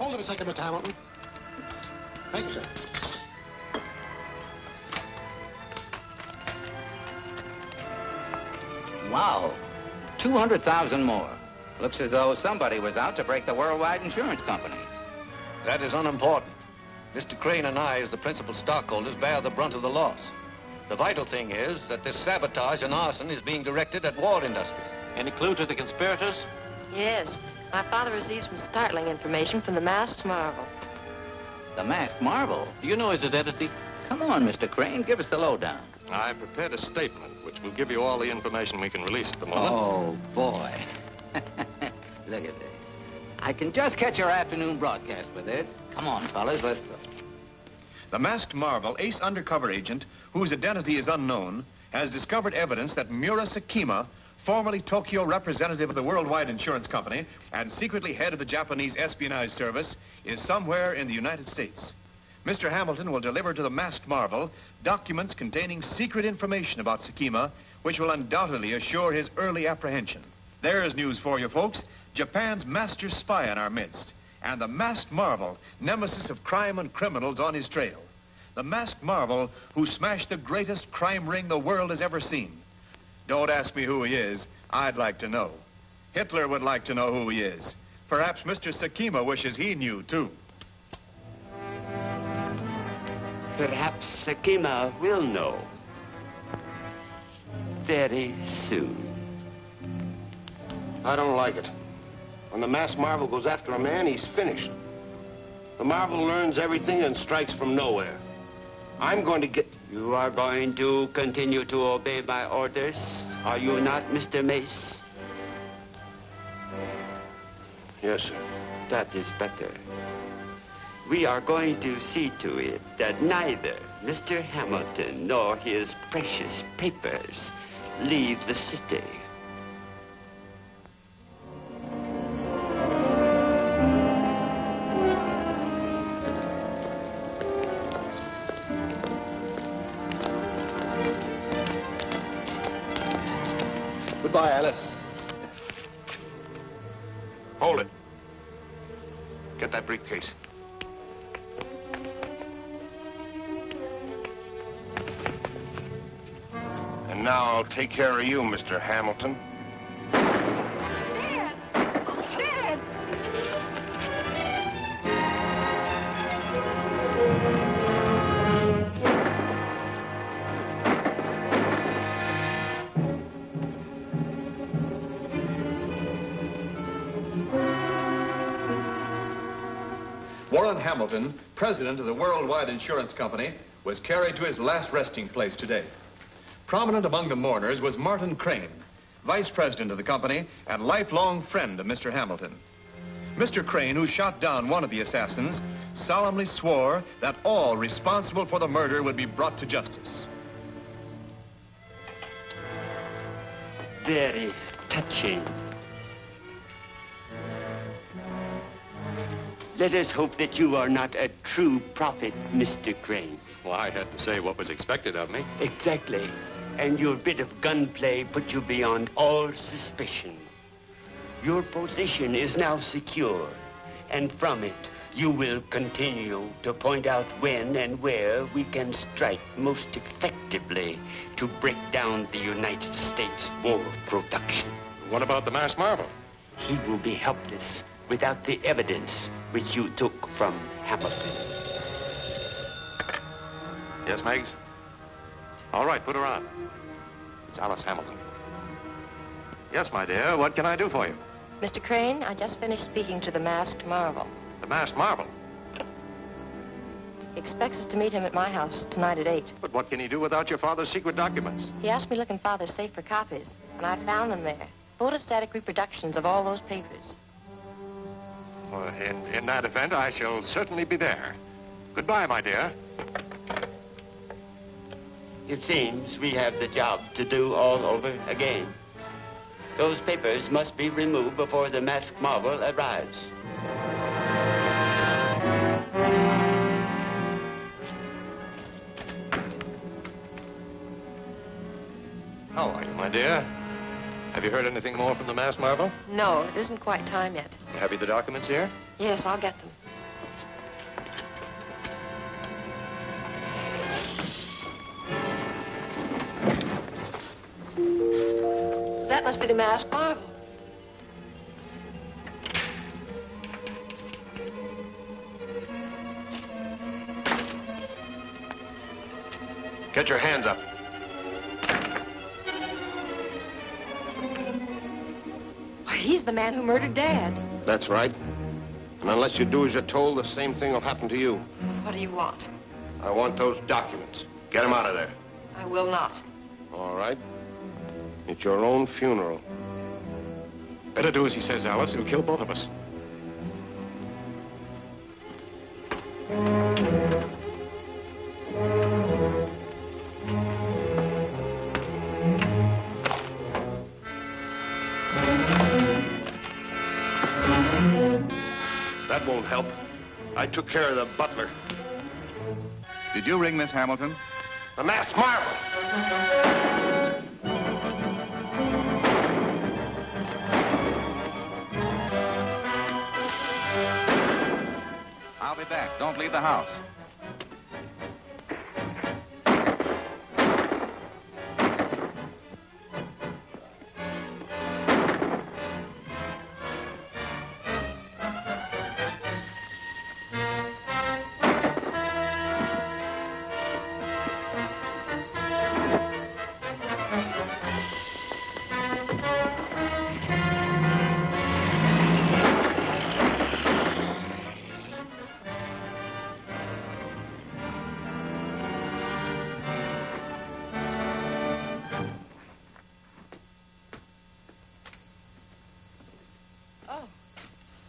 Hold it a second, Mr. Hamilton. Thank you, sir. Wow. 200,000 more. Looks as though somebody was out to break the Worldwide Insurance Company. That is unimportant. Mr. Crane and I, as the principal stockholders, bear the brunt of the loss. The vital thing is that this sabotage and arson is being directed at Ward Industries. Any clue to the conspirators? Yes. My father received some startling information from the Masked Marvel. The Masked Marvel? Do you know his identity? Come on, Mr. Crane, give us the lowdown. I prepared a statement which will give you all the information we can release at the moment. Oh, boy. Look at this. I can just catch your afternoon broadcast with this. Come on, fellas, let's go. The Masked Marvel, ace undercover agent, whose identity is unknown, has discovered evidence that Mura Sakima, formerly Tokyo representative of the Worldwide Insurance Company and secretly head of the Japanese espionage service, is somewhere in the United States. Mr. Hamilton will deliver to the Masked Marvel documents containing secret information about Sakima, which will undoubtedly assure his early apprehension. There's news for you, folks. Japan's master spy in our midst, and the Masked Marvel, nemesis of crime and criminals on his trail. The Masked Marvel who smashed the greatest crime ring the world has ever seen. Don't ask me who he is. I'd like to know. Hitler would like to know who he is. Perhaps Mr. Sakima wishes he knew, too. Perhaps Sakima will know. Very soon. I don't like it. When the Masked Marvel goes after a man, he's finished. The Marvel learns everything and strikes from nowhere. I'm going to get... You are going to continue to obey my orders, are you not, Mr. Mace? Yes, sir. That is better. We are going to see to it that neither Mr. Hamilton nor his precious papers leave the city. Goodbye, Alice. Hold it. Get that briefcase. And now I'll take care of you, Mr. Hamilton. Dad! Dad! Warren Hamilton, president of the Worldwide Insurance Company, was carried to his last resting place today. Prominent among the mourners was Martin Crane, vice president of the company and lifelong friend of Mr. Hamilton. Mr. Crane, who shot down one of the assassins, solemnly swore that all responsible for the murder would be brought to justice. Very touching. Let us hope that you are not a true prophet, Mr. Crane. Well, I had to say what was expected of me. Exactly. And your bit of gunplay put you beyond all suspicion. Your position is now secure, and from it, you will continue to point out when and where we can strike most effectively to break down the United States war production. What about the Masked Marvel? He will be helpless without the evidence which you took from Hamilton. Yes, Meggs? All right, put her on. It's Alice Hamilton. Yes, my dear, what can I do for you? Mr. Crane, I just finished speaking to the Masked Marvel. The Masked Marvel? He expects us to meet him at my house tonight at 8. But what can he do without your father's secret documents? He asked me to look in Father's safe for copies, and I found them there. Photostatic reproductions of all those papers. Well, in that event, I shall certainly be there. Goodbye, my dear. It seems we have the job to do all over again. Those papers must be removed before the Masked Marvel arrives. How are you, my dear? Have you heard anything more from the Masked Marvel? No, it isn't quite time yet. Have you the documents here? Yes, I'll get them. That must be the masked marvel. Get your hands up. Why, he's the man who murdered Dad. That's right. And unless you do as you're told, the same thing will happen to you. What do you want? I want those documents. Get them out of there. I will not. All right. It's your own funeral. Better do as he says, Alice. He'll kill both of us. That won't help. I took care of the butler. Did you ring Miss Hamilton? The masked marvel! I'll be back. Don't leave the house.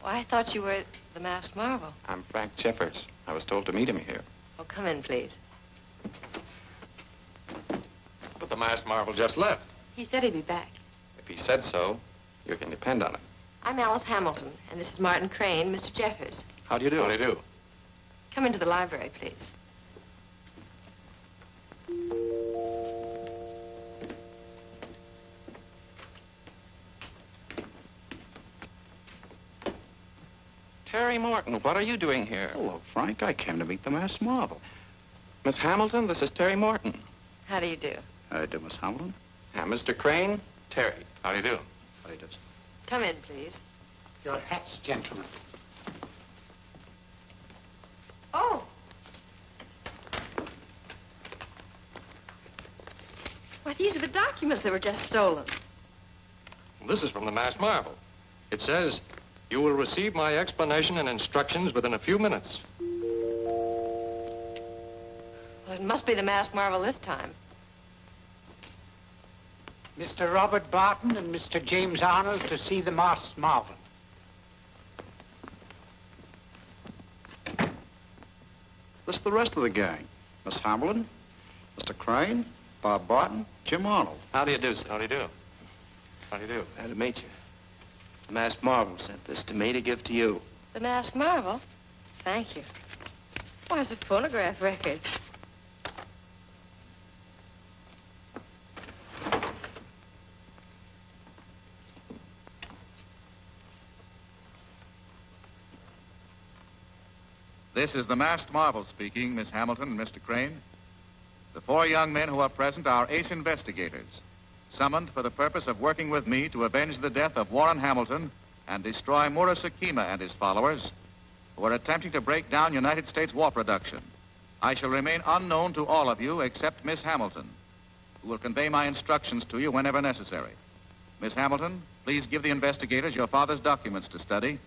Well, I thought you were the masked marvel. I'm Frank Jeffers. I was told to meet him here. Oh, come in, please. But the masked marvel just left. He said he'd be back. If he said so, you can depend on it. I'm Alice Hamilton, and this is Martin Crane, Mr. Jeffers. How do you do? How do you do? Come into the library, please. Terry Morton, what are you doing here? Hello, Frank. I came to meet the masked marvel. Miss Hamilton, this is Terry Morton. How do you do? How do you do, Miss Hamilton? Mr. Crane, Terry. How do you do? How do you do? Come in, please. Your hats, gentlemen. Oh! Why, these are the documents that were just stolen. This is from the masked marvel. It says, you will receive my explanation and instructions within a few minutes. Well, it must be the masked marvel this time. Mr. Robert Barton and Mr. James Arnold to see the masked marvel. This is the rest of the gang. Miss Hamilton, Mr. Crane, Bob Barton, Jim Arnold. How do you do, sir? How do you do? How do you do? Glad to meet you. The masked marvel sent this to me to give to you. The masked marvel? Thank you. Why, it's a phonograph record. This is the masked marvel speaking, Miss Hamilton and Mr. Crane. The 4 young men who are present are ace investigators, summoned for the purpose of working with me to avenge the death of Warren Hamilton and destroy Mura Sakima and his followers, who are attempting to break down United States war production. I shall remain unknown to all of you except Miss Hamilton, who will convey my instructions to you whenever necessary. Miss Hamilton, please give the investigators your father's documents to study,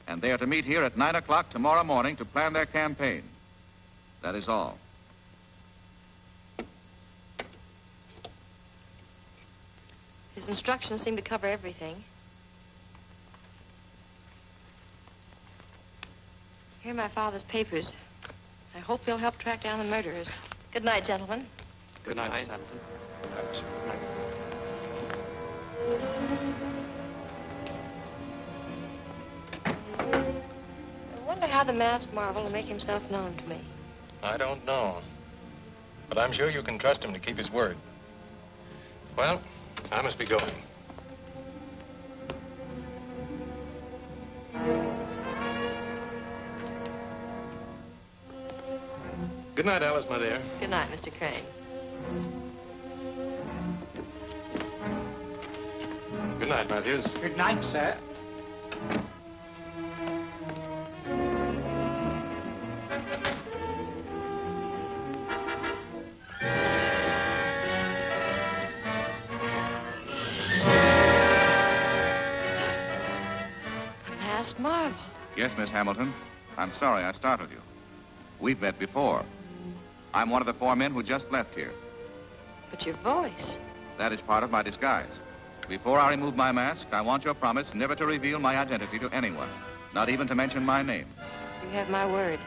and they are to meet here at 9 o'clock tomorrow morning to plan their campaign. That is all. His instructions seem to cover everything. Here are my father's papers. I hope they'll help track down the murderers. Good night, gentlemen. Good night, Miss Hamilton. I wonder how the masked marvel will make himself known to me. I don't know. But I'm sure you can trust him to keep his word. Well, I must be going. Good night, Alice, my dear. Good night, Mr. Crane. Good night, Matthews. Good night, sir. Masked Marvel. Yes, Miss Hamilton. I'm sorry I startled you. We've met before. I'm one of the 4 men who just left here. But your voice. That is part of my disguise. Before I remove my mask, I want your promise never to reveal my identity to anyone, not even to mention my name. You have my word.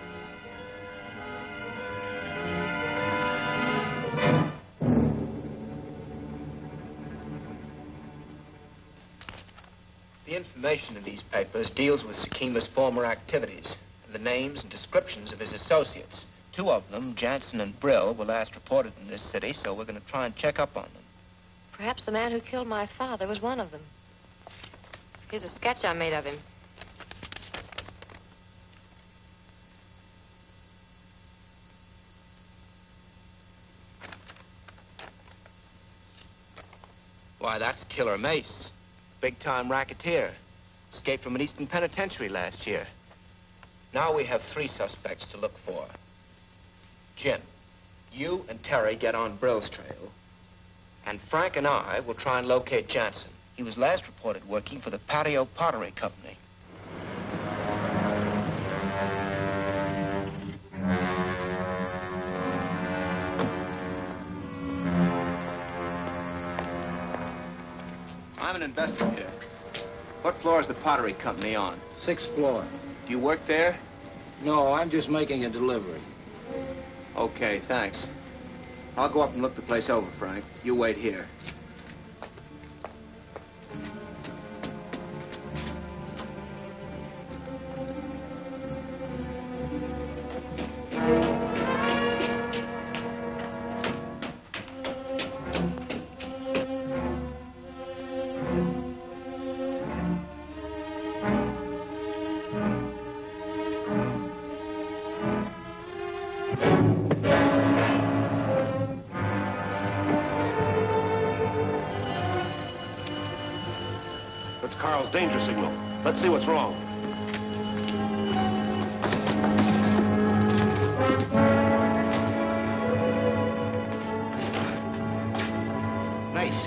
The information in these papers deals with Sekima's former activities and the names and descriptions of his associates. 2 of them, Jansen and Brill, were last reported in this city, so we're going to try and check up on them. Perhaps the man who killed my father was one of them. Here's a sketch I made of him. Why, that's Killer Mace. Big-time racketeer. Escaped from an Eastern penitentiary last year. Now we have 3 suspects to look for. Jim, you and Terry get on Brill's trail. And Frank and I will try and locate Jansen. He was last reported working for the Patio Pottery Company. I'm an investigator. What floor is the Pottery Company on? 6th floor. Do you work there? No, I'm just making a delivery. Okay, thanks. I'll go up and look the place over, Frank. You wait here. That's Carl's danger signal. Let's see what's wrong. Nice.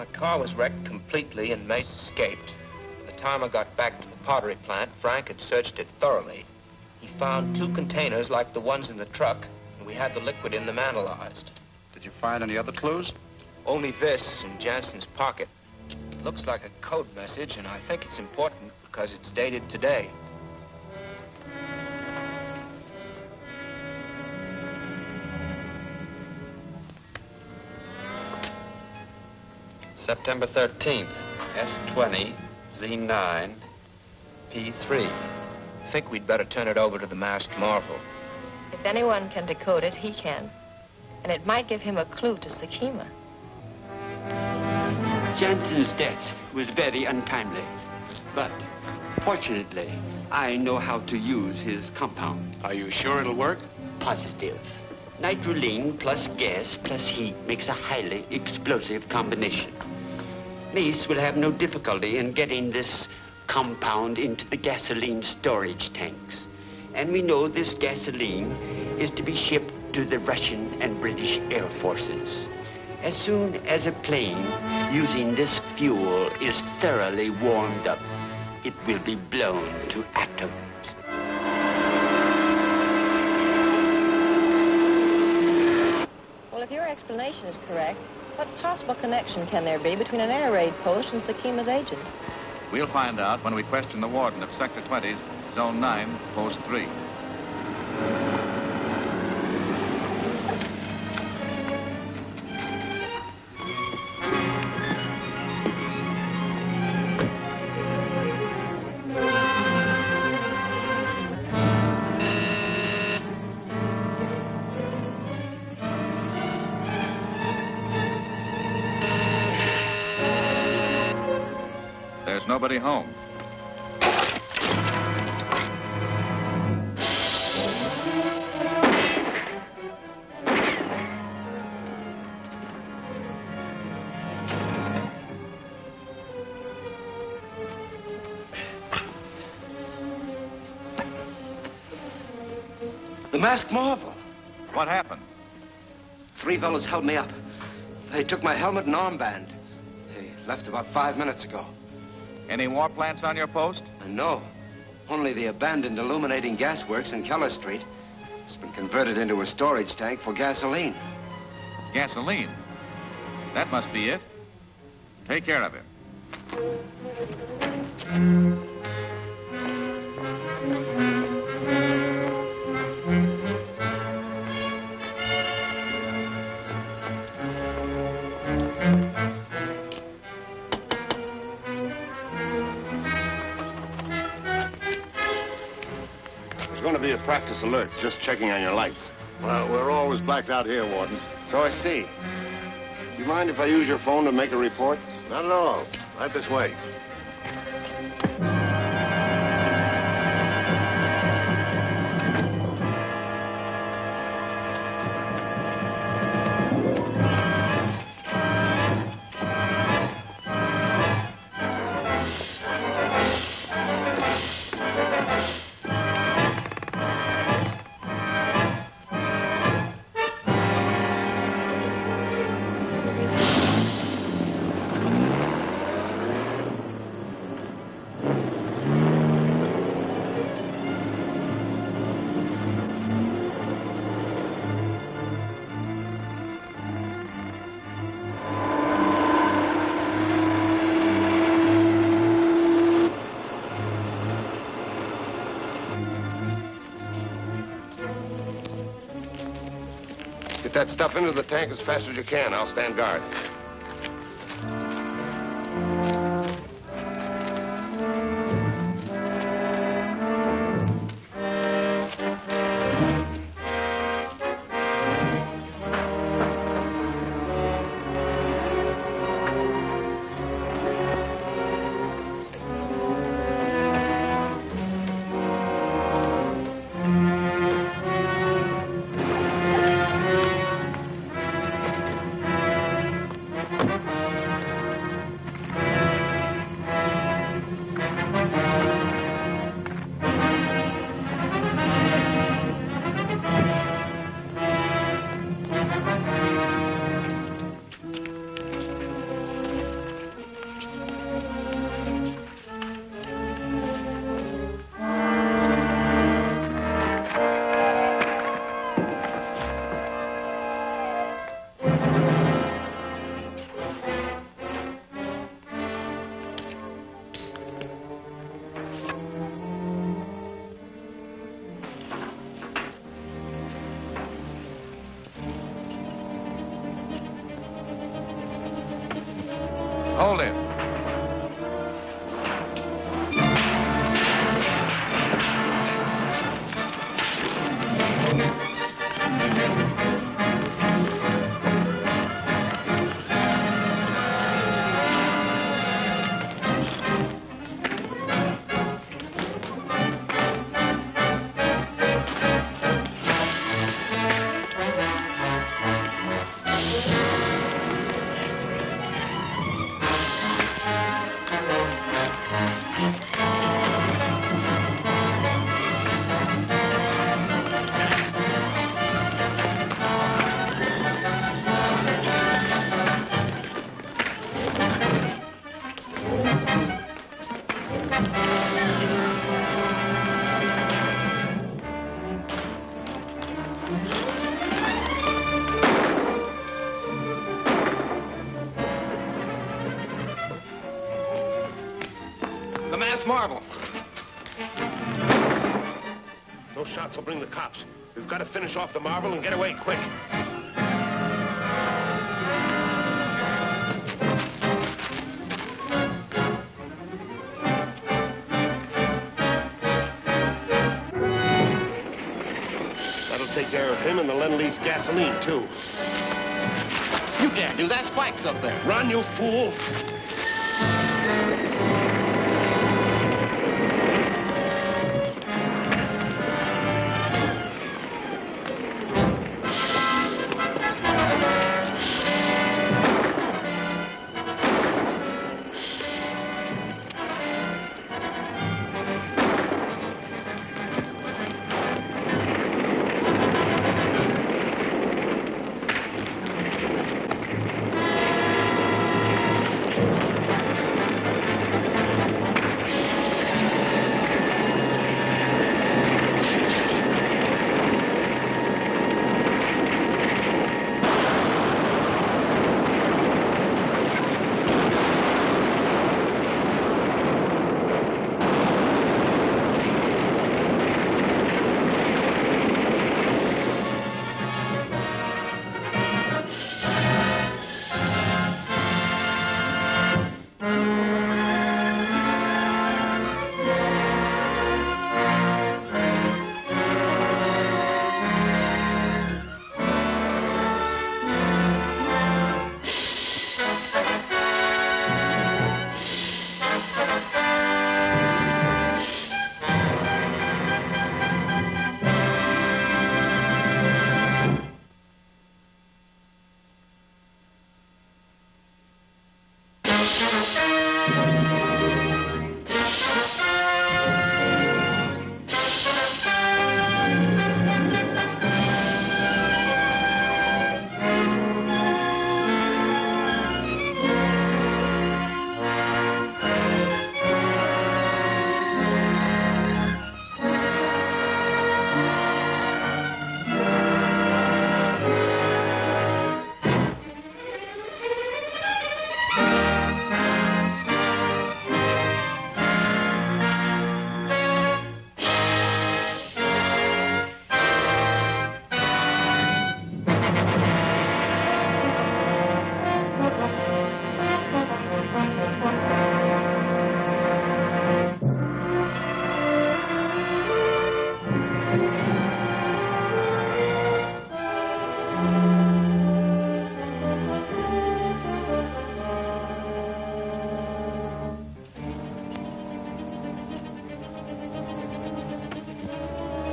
My car was wrecked completely and Mace escaped. By the time I got back to the pottery plant, Frank had searched it thoroughly. He found 2 containers like the ones in the truck, and we had the liquid in them analyzed. Did you find any other clues? Only this in Jansen's pocket. It looks like a code message, and I think it's important because it's dated today. September 13th, S20, Z9, P3. I think we'd better turn it over to the Masked Marvel. If anyone can decode it, he can. And it might give him a clue to Sakima. Jansen's death was very untimely. But, fortunately, I know how to use his compound. Are you sure it'll work? Positive. Nitroline plus gas plus heat makes a highly explosive combination. Mace will have no difficulty in getting this compound into the gasoline storage tanks. And we know this gasoline is to be shipped to the Russian and British Air Forces. As soon as a plane using this fuel is thoroughly warmed up, it will be blown to atoms. Well, if your explanation is correct, what possible connection can there be between an air raid post and Sakima's agents? We'll find out when we question the warden of Sector 20, Zone 9, Post 3. There's nobody home. The Masked Marvel. What happened? 3 fellows held me up. They took my helmet and armband. They left about 5 minutes ago. Any more plants on your post? No. Only the abandoned illuminating gas works in Keller Street. It's been converted into a storage tank for gasoline. Gasoline? That must be it. Take care of him. There's going to be a practice alert, just checking on your lights. Well, we're always blacked out here, Warden. So I see. Do you mind if I use your phone to make a report? Not at all. Right this way. Get that stuff into the tank as fast as you can. I'll stand guard. Hold it. The mass marvel. Those shots will bring the cops. We've got to finish off the marvel and get away quick. That'll take care of him and the Lend-Lease gasoline, too. You can't do that. Spike's up there. Run, you fool!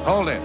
Hold it.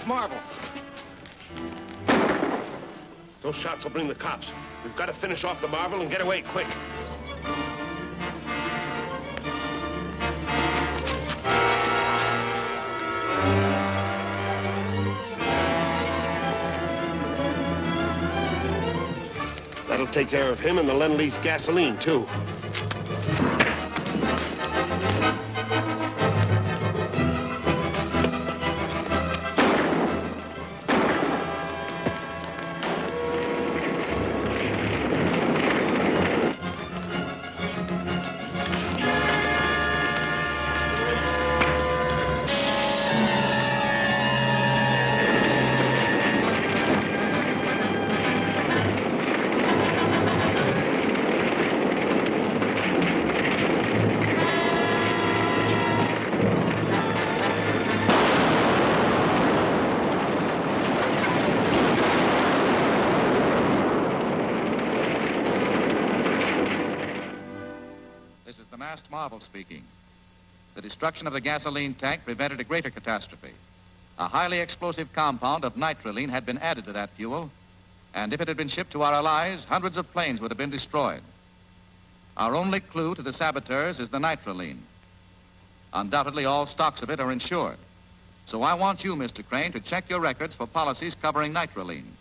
Marvel. Those shots will bring the cops. We've got to finish off the marvel and get away quick. take care of him and the Lend-Lease gasoline, too. Masked Marvel speaking. The destruction of the gasoline tank prevented a greater catastrophe. A highly explosive compound of nitroline had been added to that fuel, and if it had been shipped to our allies, hundreds of planes would have been destroyed. Our only clue to the saboteurs is the nitroline. Undoubtedly, all stocks of it are insured. So I want you, Mr. Crane, to check your records for policies covering nitroline.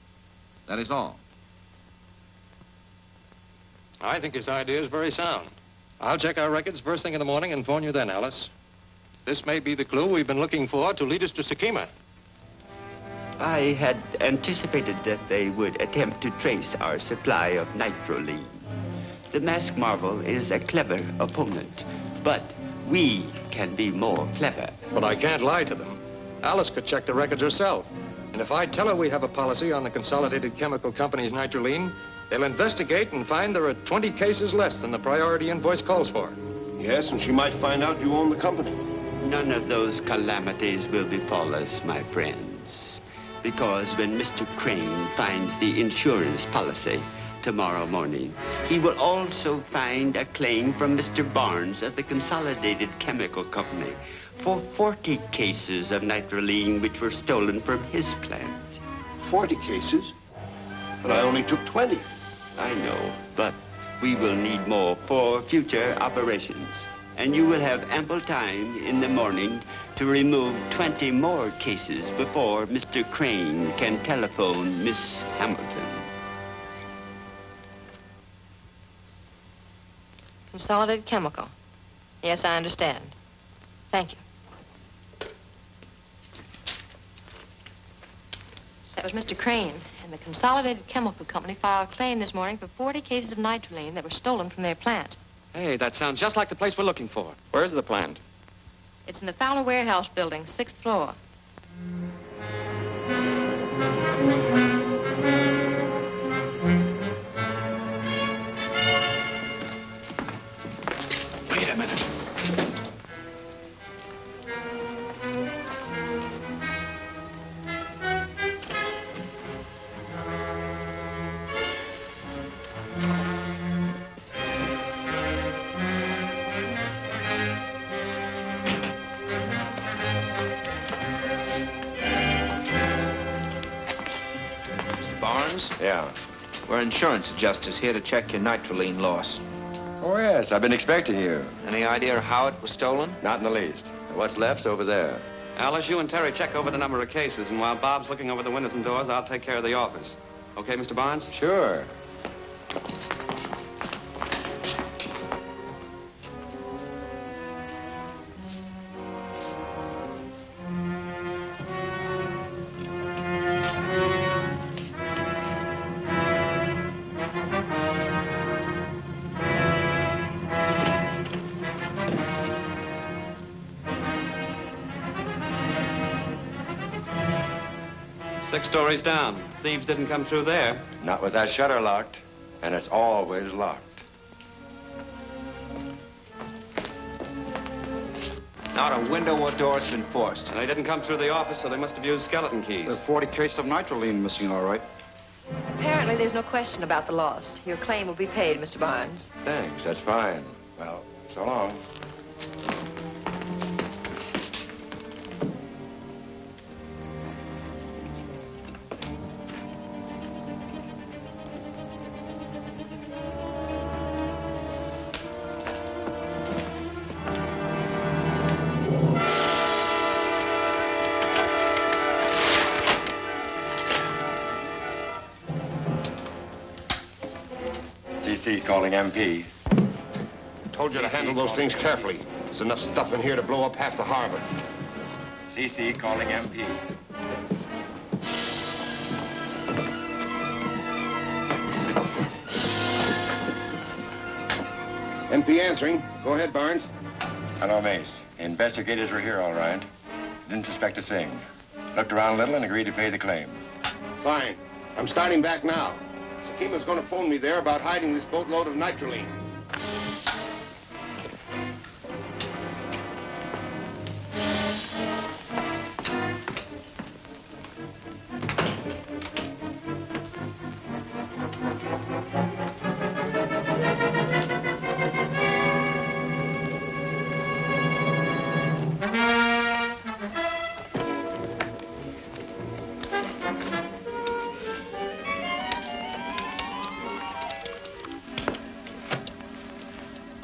That is all. I think his idea is very sound. I'll check our records first thing in the morning and phone you then, Alice. This may be the clue we've been looking for to lead us to Sakima. I had anticipated that they would attempt to trace our supply of nitroline. The Masked Marvel is a clever opponent, but we can be more clever. But I can't lie to them. Alice could check the records herself. And if I tell her we have a policy on the Consolidated Chemical Company's nitroline, they'll investigate and find there are 20 cases less than the priority invoice calls for. Yes, and she might find out you own the company. None of those calamities will befall us, my friends. Because when Mr. Crane finds the insurance policy tomorrow morning, he will also find a claim from Mr. Barnes of the Consolidated Chemical Company for 40 cases of nitroline which were stolen from his plant. 40 cases? But I only took 20. I know, but we will need more for future operations. And you will have ample time in the morning to remove 20 more cases before Mr. Crane can telephone Miss Hamilton. Consolidated Chemical. Yes, I understand. Thank you. That was Mr. Crane. And the Consolidated Chemical Company filed a claim this morning for 40 cases of nitroline that were stolen from their plant. Hey, that sounds just like the place we're looking for. Where's the plant? It's in the Fowler Warehouse building, 6th floor. Wait a minute. Yeah. We're insurance adjusters here to check your nitroline loss. Oh, yes. I've been expecting you. Any idea how it was stolen? Not in the least. What's left's over there. Alice, you and Terry check over the number of cases, and while Bob's looking over the windows and doors, I'll take care of the office. Okay, Mr. Barnes? Sure. Six stories down. Thieves didn't come through there. Not with that shutter locked, and it's always locked. Not a window or door has been forced. And they didn't come through the office, so they must have used skeleton keys. There's 40 cases of nitroline missing, all right. Apparently, there's no question about the loss. Your claim will be paid, Mr. Barnes. Thanks. That's fine. Well, so long. CC calling MP. Told you to handle those things carefully. There's enough stuff in here to blow up half the harbor. CC calling MP. MP answering. Go ahead, Barnes. Hello, Mace. Investigators were here, all right. Didn't suspect a thing. Looked around a little and agreed to pay the claim. Fine. I'm starting back now. Sakima's going to phone me there about hiding this boatload of nitroline.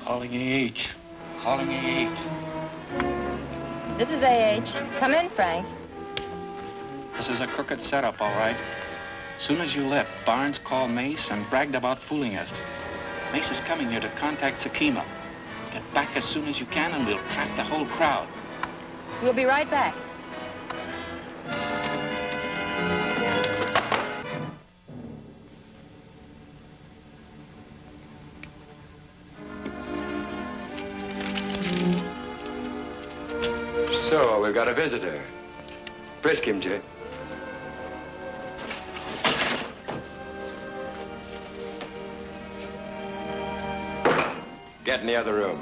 Calling AH. Calling AH. This is AH. Come in, Frank. This is a crooked setup, all right. Soon as you left, Barnes called Mace and bragged about fooling us. Mace is coming here to contact Sakima. Get back as soon as you can and we'll track the whole crowd. We'll be right back. So, we've got a visitor. Frisk him, Jay. Get in the other room.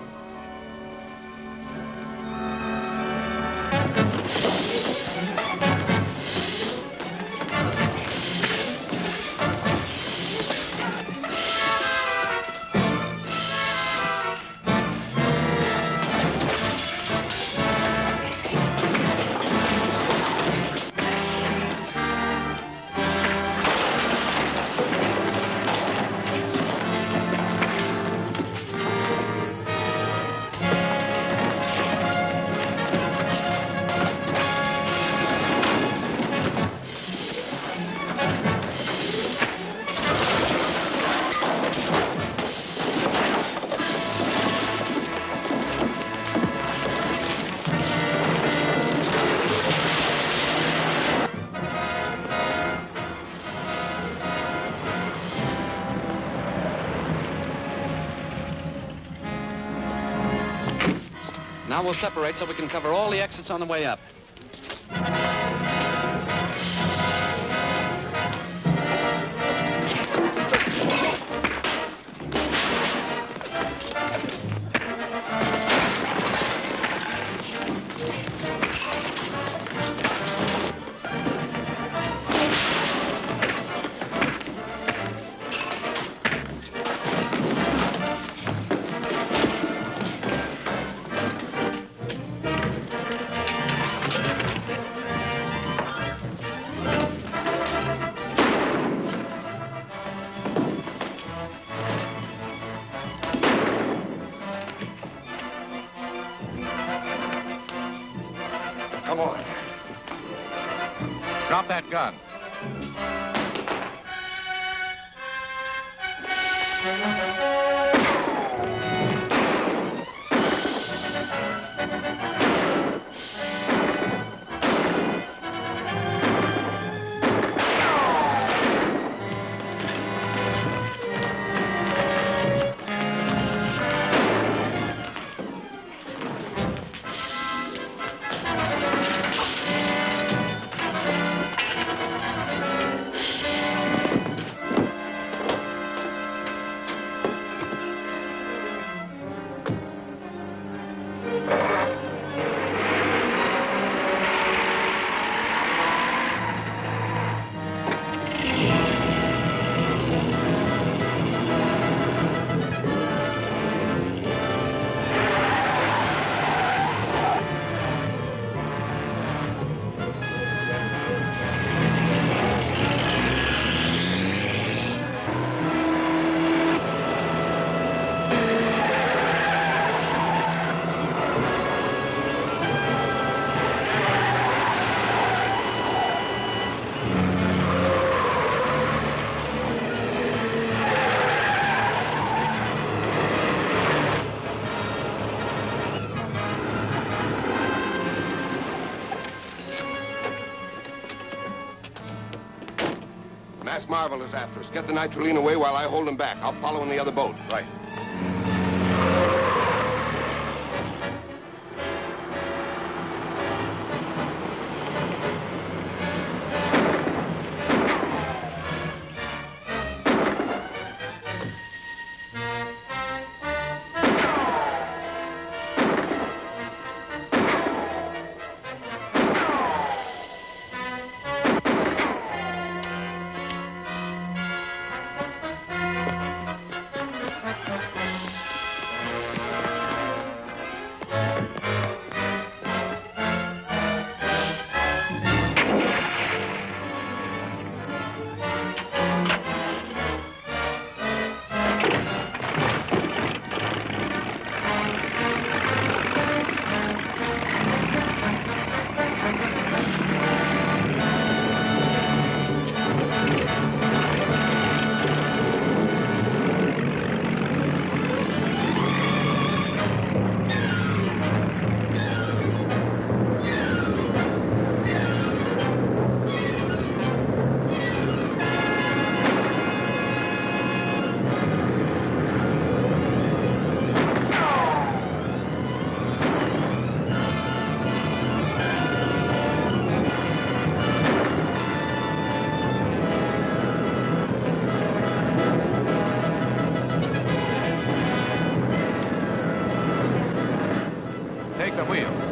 Now we'll separate so we can cover all the exits on the way up. Come on. Drop that gun. Mass Marvel is after us. Get the nitroline away while I hold him back. I'll follow in the other boat. Right. Take the wheel.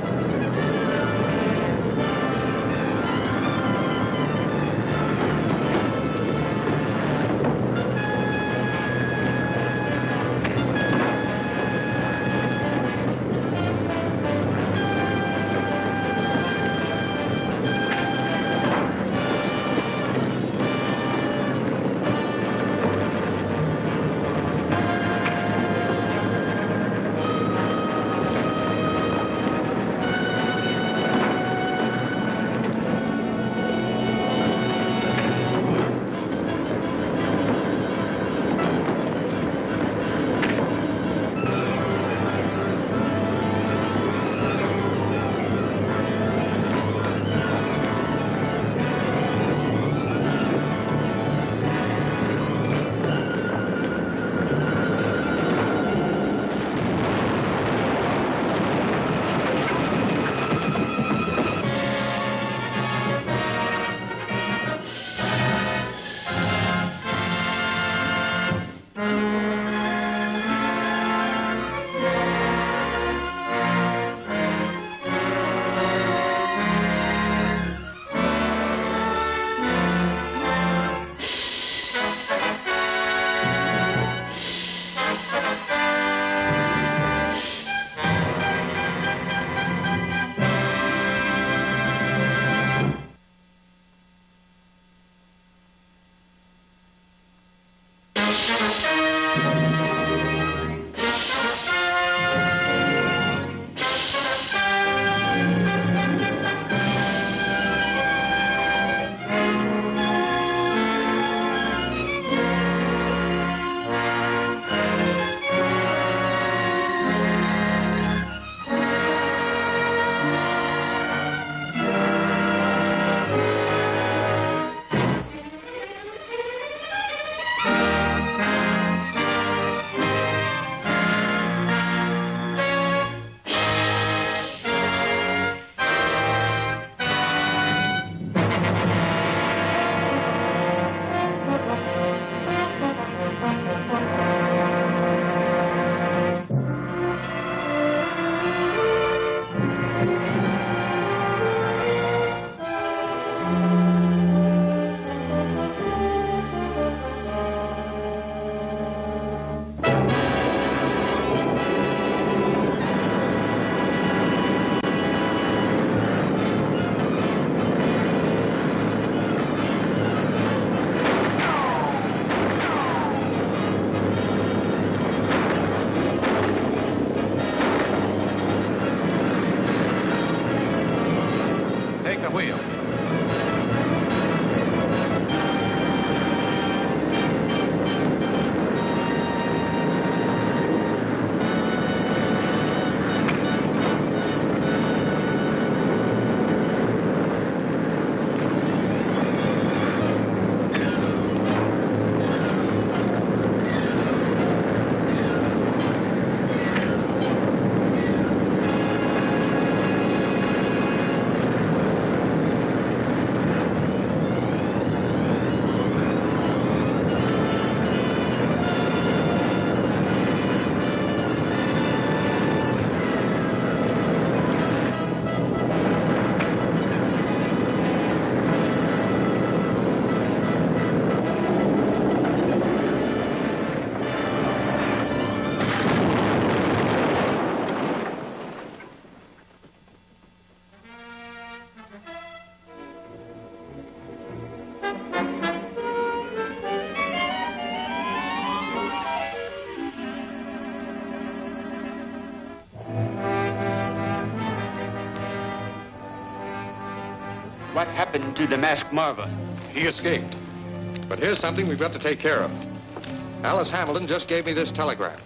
What happened to the masked marvel? He escaped. But here's something we've got to take care of. Alice Hamilton just gave me this telegram.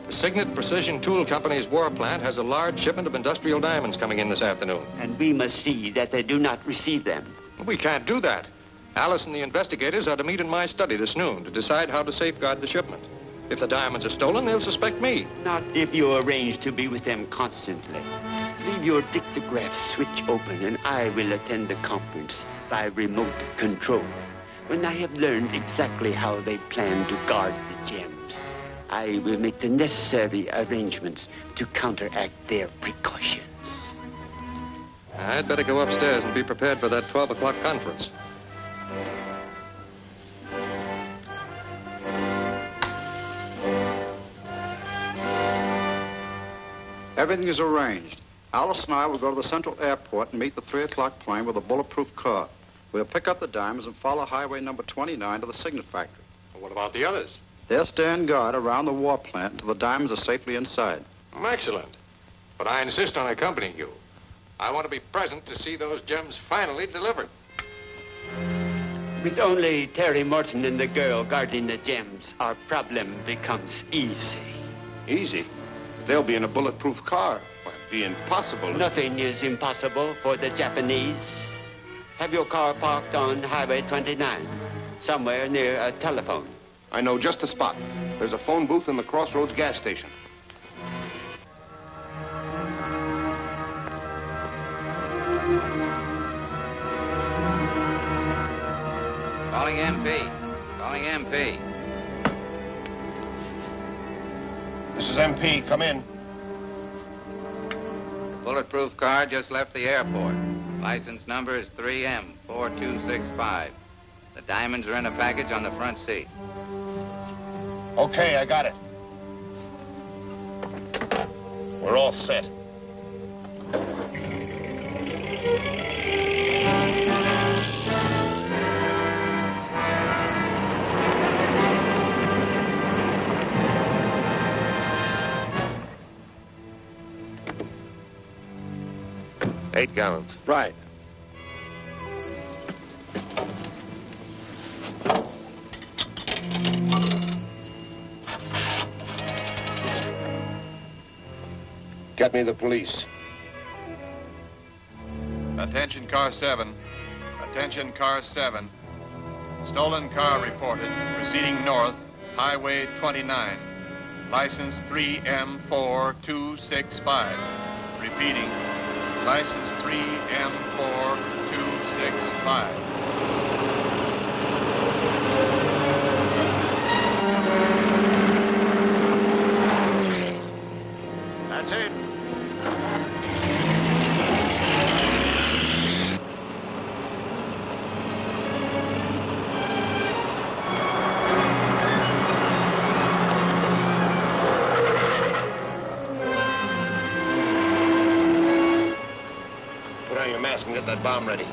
The Signet Precision Tool Company's war plant has a large shipment of industrial diamonds coming in this afternoon. And we must see that they do not receive them. We can't do that. Alice and the investigators are to meet in my study this noon to decide how to safeguard the shipment. If the diamonds are stolen, they'll suspect me. Not if you arrange to be with them constantly. Leave your dictograph switch open and I will attend the conference by remote control. When I have learned exactly how they plan to guard the gems, I will make the necessary arrangements to counteract their precautions. I'd better go upstairs and be prepared for that 12 o'clock conference. Everything is arranged. Alice and I will go to the Central Airport and meet the 3 o'clock plane with a bulletproof car. We'll pick up the diamonds and follow highway number 29 to the Signet factory. What about the others? They'll stand guard around the war plant until the diamonds are safely inside. Excellent. But I insist on accompanying you. I want to be present to see those gems finally delivered. With only Terry Morton and the girl guarding the gems, our problem becomes easy. Easy? They'll be in a bulletproof car. Why, it'd be impossible. Nothing is impossible for the Japanese. Have your car parked on Highway 29, somewhere near a telephone. I know just a spot. There's a phone booth in the Crossroads gas station. Calling MP. Calling MP. This is MP. Come in. The bulletproof car just left the airport. License number is 3M4265. The diamonds are in a package on the front seat. Okay, I got it. We're all set. Eight gallons. Right. Get me the police. Attention, car 7. Attention, car 7. Stolen car reported, proceeding north, Highway 29. License 3M4265. Repeating, license 3M4265. That's it. Put on your mask and get that bomb ready.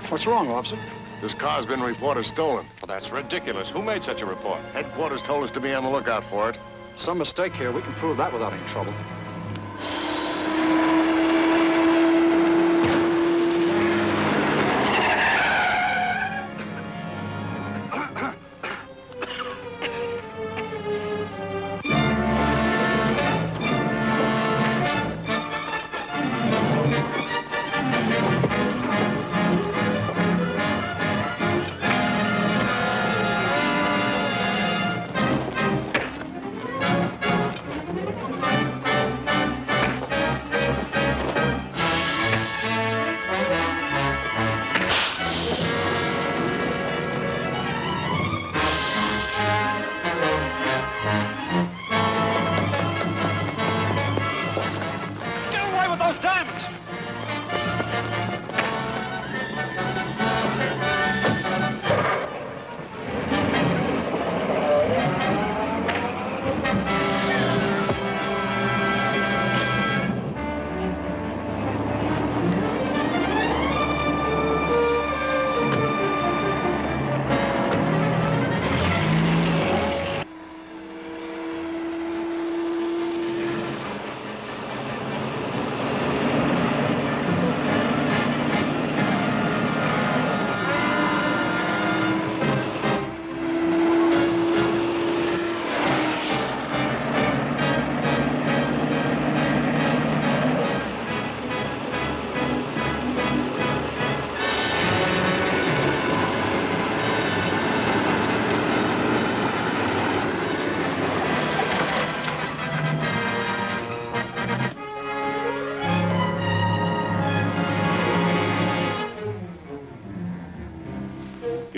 What's wrong, officer? This car's been reported stolen. Well, that's ridiculous. Who made such a report? Headquarters told us to be on the lookout for it. Some mistake here. We can prove that without any trouble.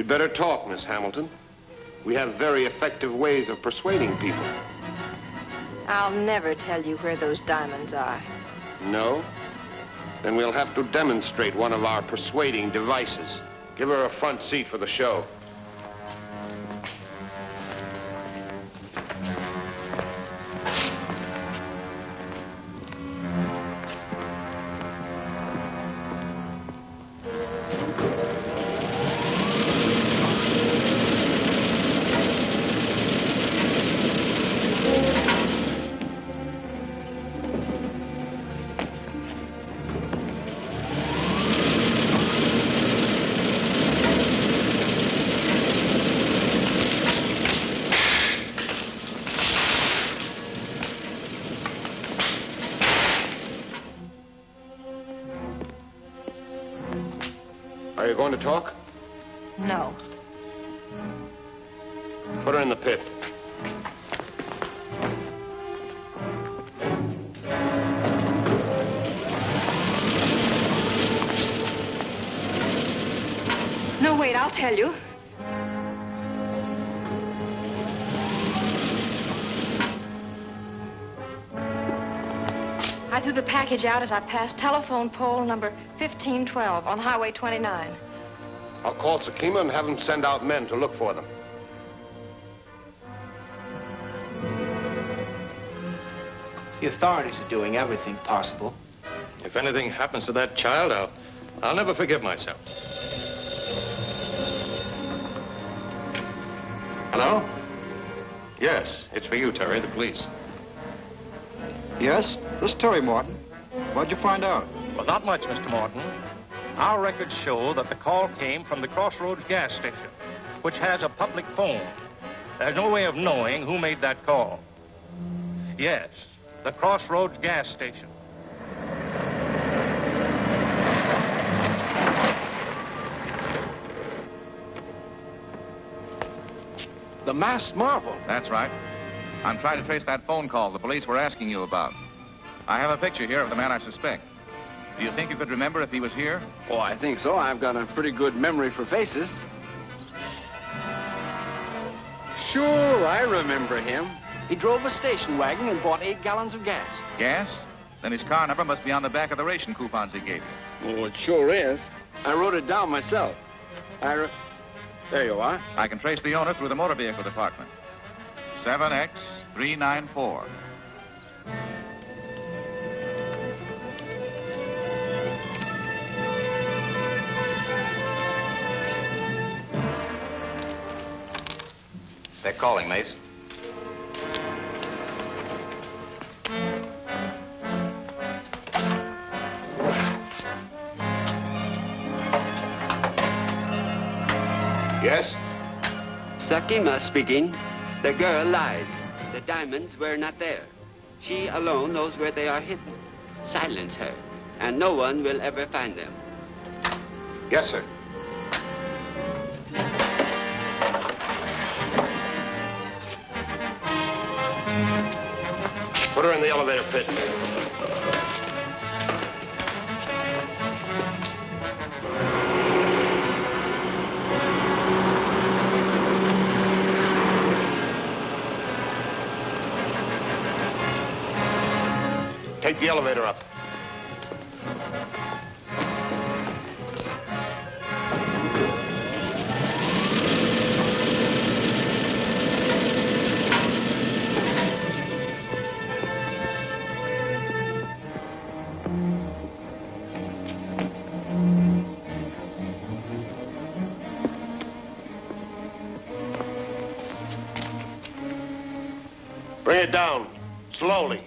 You'd better talk, Miss Hamilton. We have very effective ways of persuading people. I'll never tell you where those diamonds are. No? Then we'll have to demonstrate one of our persuading devices. Give her a front seat for the show. Are you going to talk? No. Put her in the pit. No, wait, I'll tell you. I threw the package out as I passed telephone pole number 1512 on Highway 29. I'll call Sakima and have him send out men to look for them. The authorities are doing everything possible. If anything happens to that child, I'll never forgive myself. Hello? Yes, it's for you, Terry, the police. Yes, this is Terry Morton. What'd you find out? Well, not much, Mr. Morton. Our records show that the call came from the Crossroads gas station, which has a public phone. There's no way of knowing who made that call. Yes, the Crossroads gas station. The masked marvel. That's right. I'm trying to trace that phone call the police were asking you about. I have a picture here of the man I suspect. Do you think you could remember if he was here? Oh, I think so. I've got a pretty good memory for faces. Sure, I remember him. He drove a station wagon and bought 8 gallons of gas. Gas? Then his car number must be on the back of the ration coupons he gave you. Oh, it sure is. I wrote it down myself. There you are. I can trace the owner through the motor vehicle department. 7X394. They're calling, Mace. Yes? Sakima speaking. The girl lied. The diamonds were not there. She alone knows where they are hidden. Silence her, and no one will ever find them. Yes, sir. Put her in the elevator pit. Take the elevator up. Bring it down, slowly.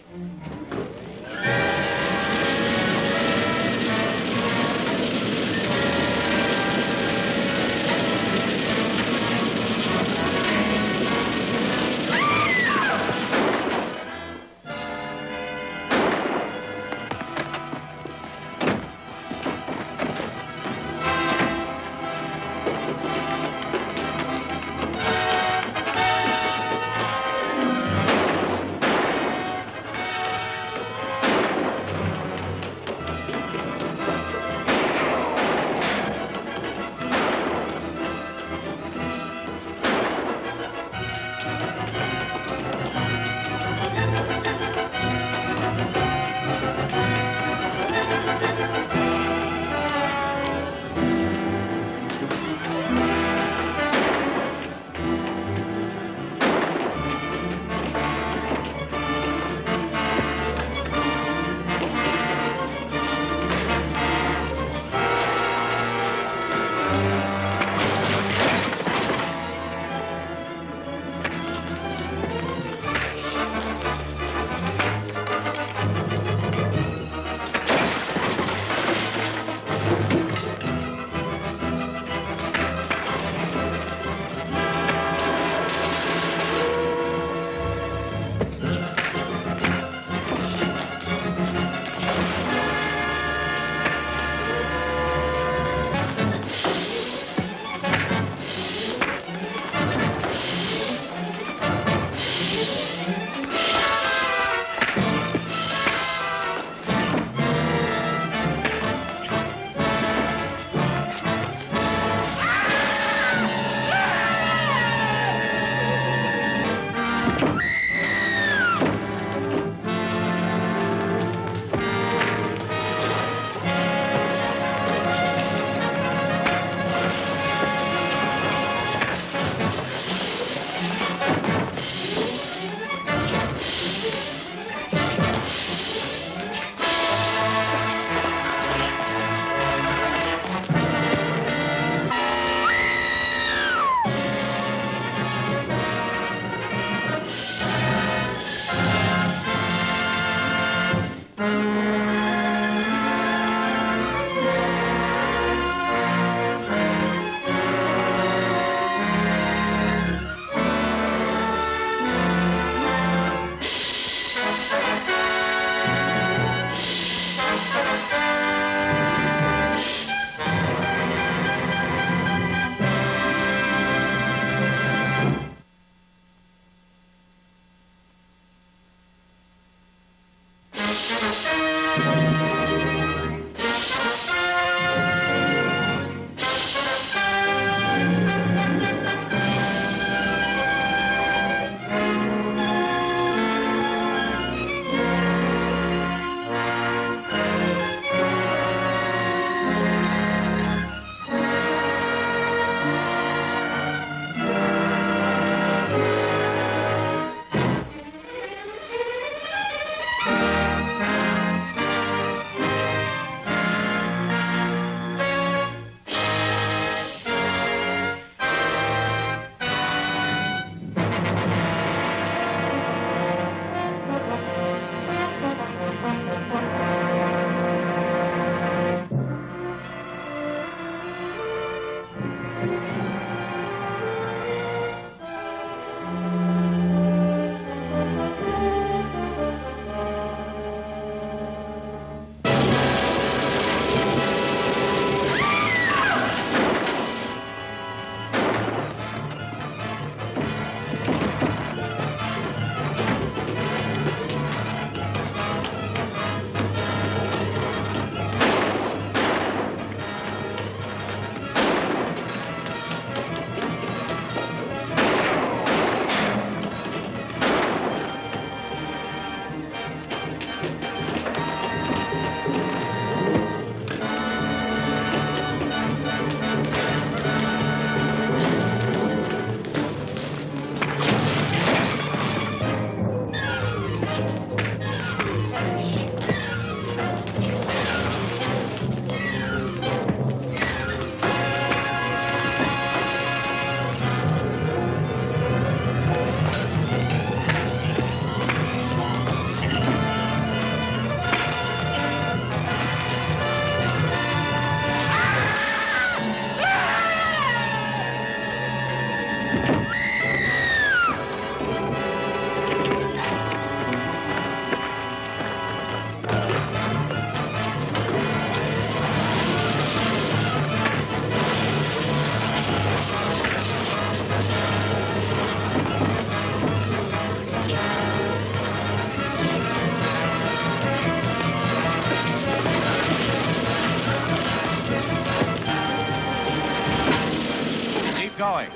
Going.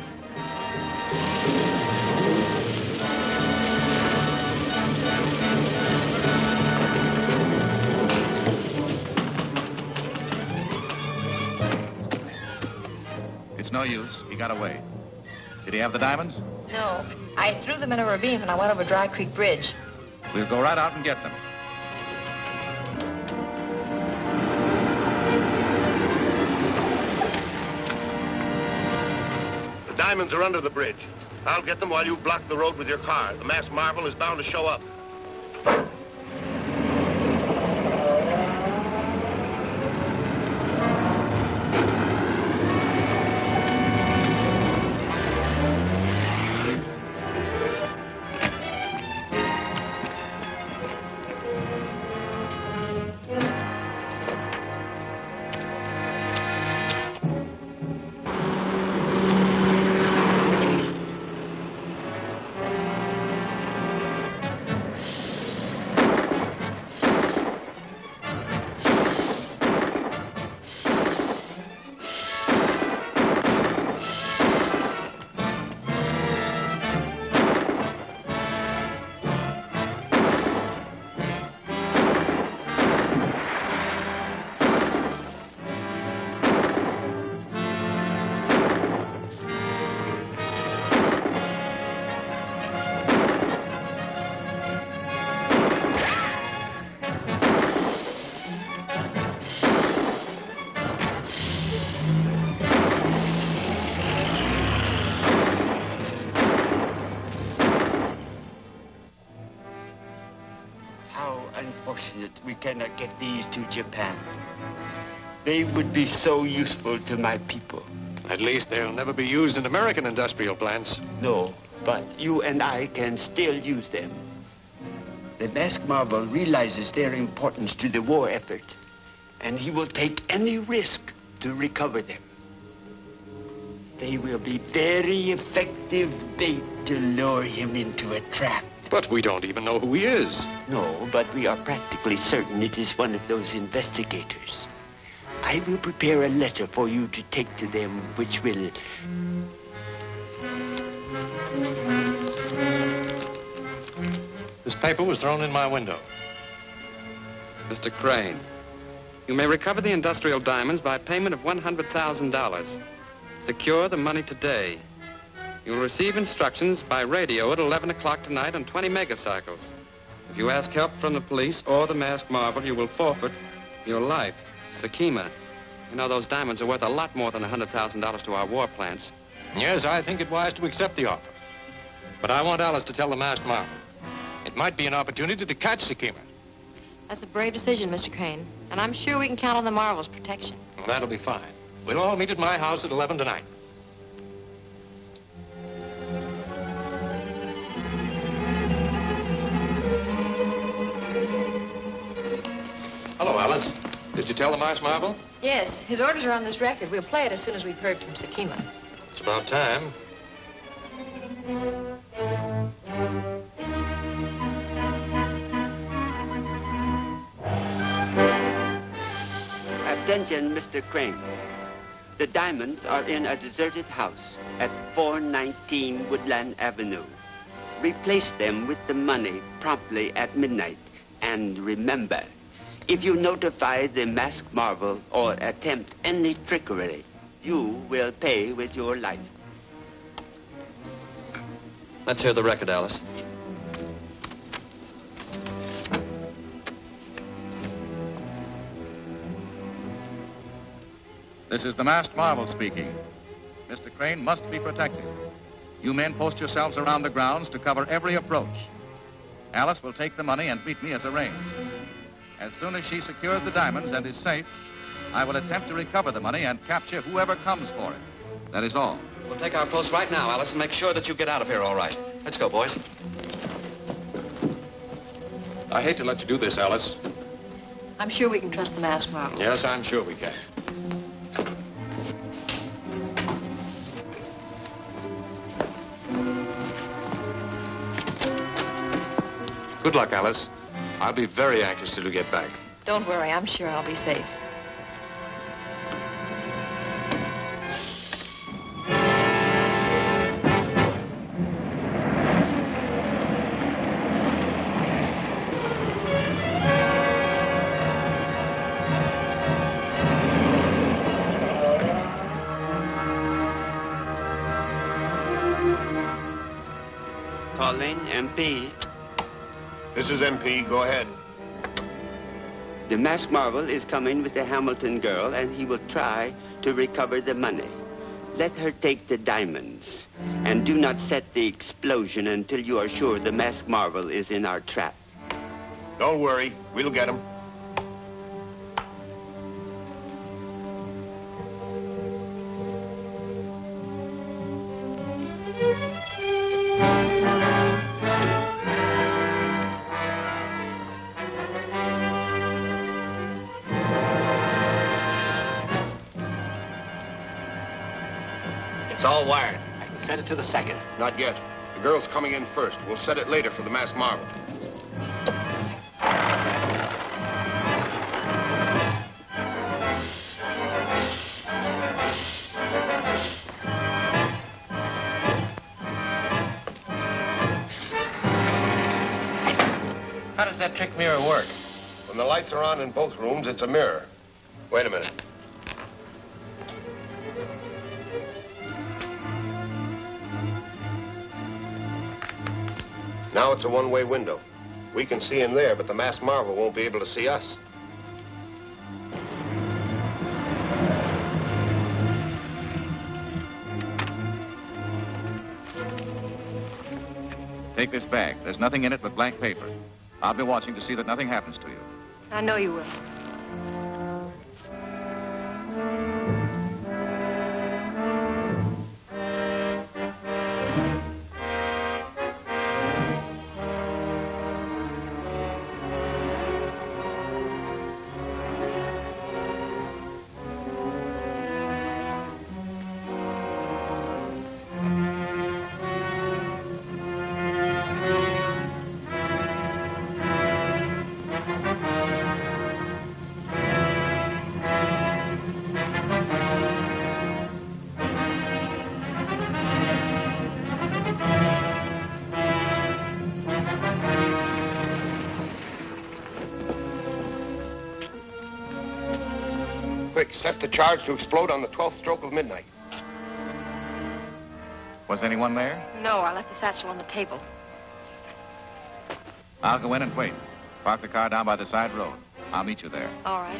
It's no use. He got away. Did he have the diamonds? No. I threw them in a ravine when I went over Dry Creek Bridge. We'll go right out and get them. The diamonds are under the bridge. I'll get them while you block the road with your car. The masked marvel is bound to show up. Unfortunate we cannot get these to Japan. They would be so useful to my people. At least they'll never be used in American industrial plants. No, but you and I can still use them. The masked marvel realizes their importance to the war effort, and he will take any risk to recover them. They will be very effective bait to lure him into a trap. But we don't even know who he is. No, but we are practically certain it is one of those investigators. I will prepare a letter for you to take to them, which will... This paper was thrown in my window. Mr. Crane, you may recover the industrial diamonds by payment of $100,000. Secure the money today. You will receive instructions by radio at 11 o'clock tonight on 20 megacycles. If you ask help from the police or the Masked Marvel, you will forfeit your life. Sakima, you know those diamonds are worth a lot more than $100,000 to our war plants. Yes, I think it wise to accept the offer. But I want Alice to tell the Masked Marvel. It might be an opportunity to catch Sakima. That's a brave decision, Mr. Crane. And I'm sure we can count on the Marvel's protection. Well, that'll be fine. We'll all meet at my house at 11 tonight. Hello, Alice. Did you tell the Masked Marvel? Yes, his orders are on this record. We'll play it as soon as we've heard from Sakima. It's about time. Attention, Mr. Crane. The diamonds are in a deserted house at 419 Woodland Avenue. Replace them with the money promptly at midnight. And remember, if you notify the Masked Marvel or attempt any trickery, you will pay with your life. Let's hear the record, Alice. This is the Masked Marvel speaking. Mr. Crane must be protected. You men post yourselves around the grounds to cover every approach. Alice will take the money and meet me as arranged. As soon as she secures the diamonds and is safe, I will attempt to recover the money and capture whoever comes for it. That is all. We'll take our post right now, Alice, and make sure that you get out of here all right. Let's go, boys. I hate to let you do this, Alice. I'm sure we can trust the Masked Marvel. Yes, I'm sure we can. Good luck, Alice. I'll be very anxious till you get back. Don't worry, I'm sure I'll be safe. Calling MP. This is MP. Go ahead. The Masked Marvel is coming with the Hamilton girl, and he will try to recover the money. Let her take the diamonds, and do not set the explosion until you are sure the Masked Marvel is in our trap. Don't worry. We'll get him. It's all wired. I can set it to the second. Not yet. The girl's coming in first. We'll set it later for the Masked Marvel. How does that trick mirror work? When the lights are on in both rooms, it's a mirror. Wait a minute. Now it's a one-way window. We can see in there, but the Masked Marvel won't be able to see us. Take this bag. There's nothing in it but blank paper. I'll be watching to see that nothing happens to you. I know you will. Quick, set the charge to explode on the 12th stroke of midnight. Was anyone there? No, I left the satchel on the table. I'll go in and wait. Park the car down by the side road. I'll meet you there. All right.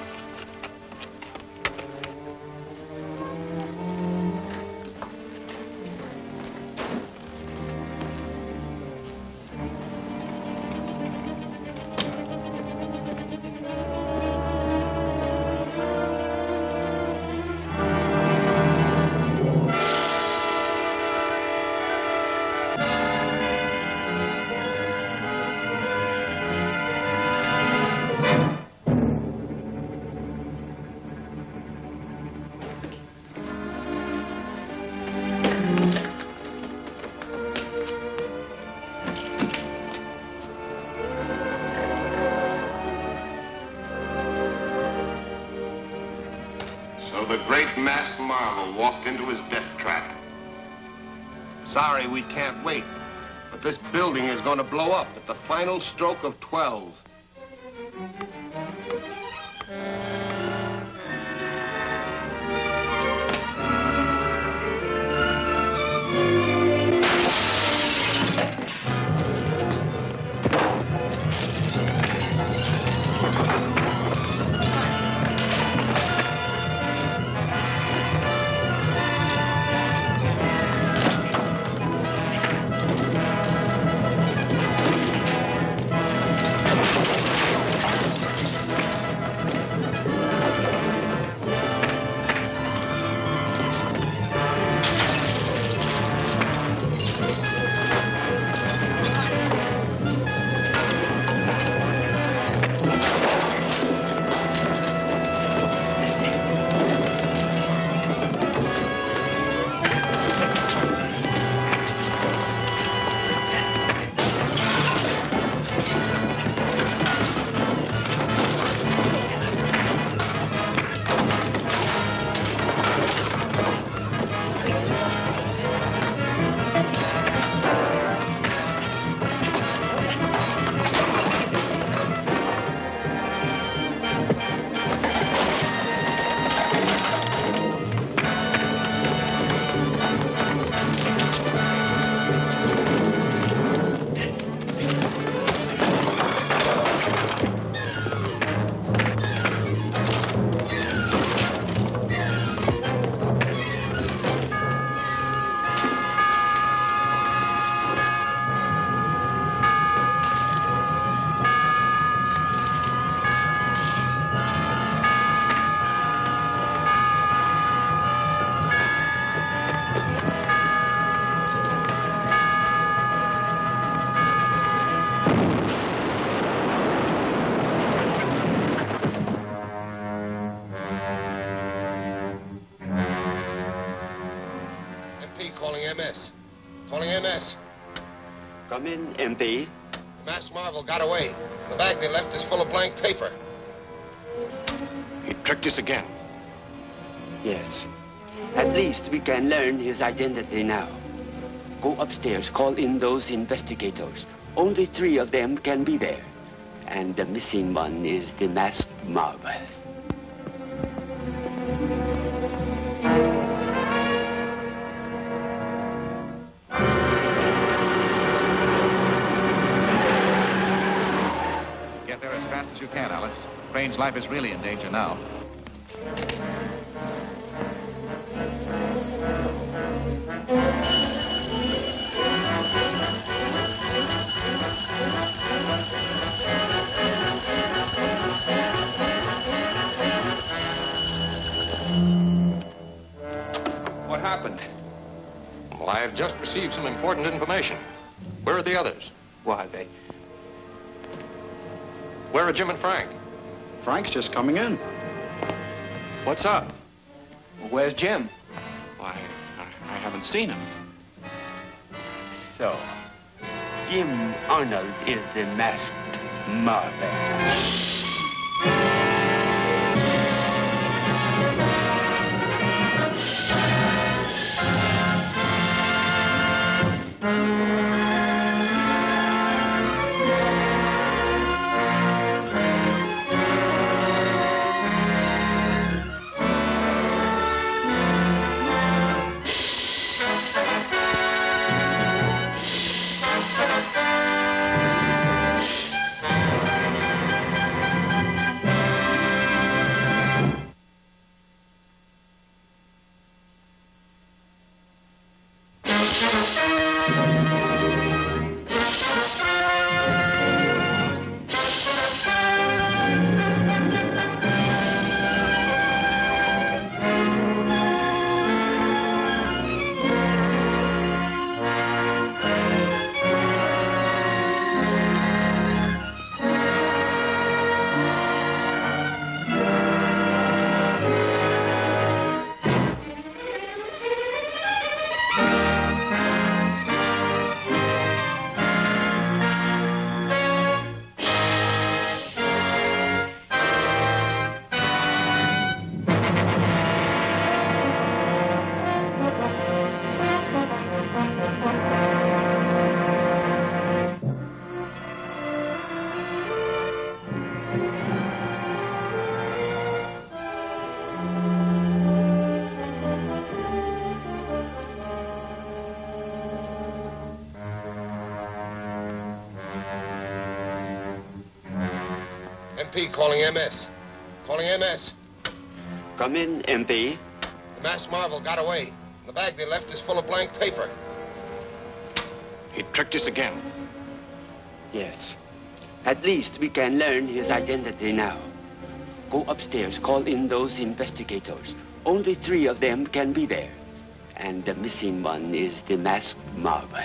So the great masked marvel walked into his death trap. Sorry we can't wait, but this building is going to blow up at the final stroke of 12. Calling MS. Calling MS. Come in, MP. The masked marvel got away. The bag they left is full of blank paper. He tricked us again. Yes. At least we can learn his identity now. Go upstairs, call in those investigators. Only 3 of them can be there. And the missing one is the masked marvel. Get there as fast as you can, Alice. Crane's life is really in danger now. What happened? Well, I have just received some important information. Where are the others? Why, Where are Jim and Frank? Frank's just coming in. What's up? Where's Jim? Why, I haven't seen him. So, Jim Arnold is the masked marvel. MP calling MS. Calling MS. Come in, MP. The masked marvel got away. The bag they left is full of blank paper. He tricked us again. Yes. At least we can learn his identity now. Go upstairs, call in those investigators. Only 3 of them can be there. And the missing one is the masked marvel.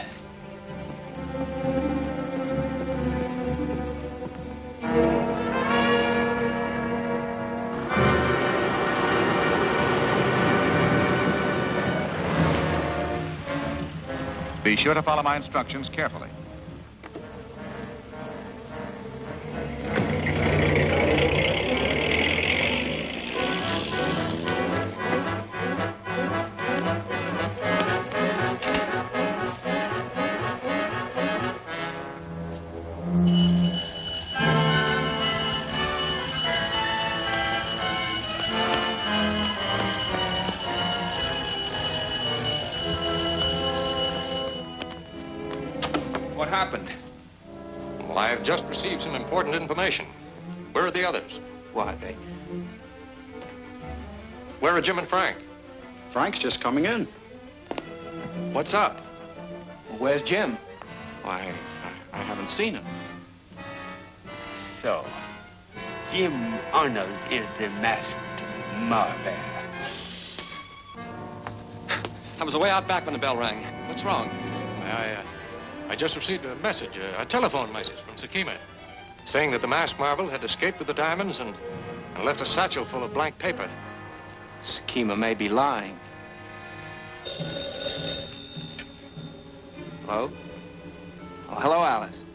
Be sure to follow my instructions carefully. What happened? Well, I've just received some important information. Where are the others? Why, they... Where are Jim and Frank? Frank's just coming in. What's up? Where's Jim? Why, I haven't seen him. So, Jim Arnold is the masked marvel. I was way out back when the bell rang. What's wrong? I just received a message, a telephone message from Sakima, saying that the masked marvel had escaped with the diamonds and left a satchel full of blank paper. Sakima may be lying. Hello? Oh, hello, Alice.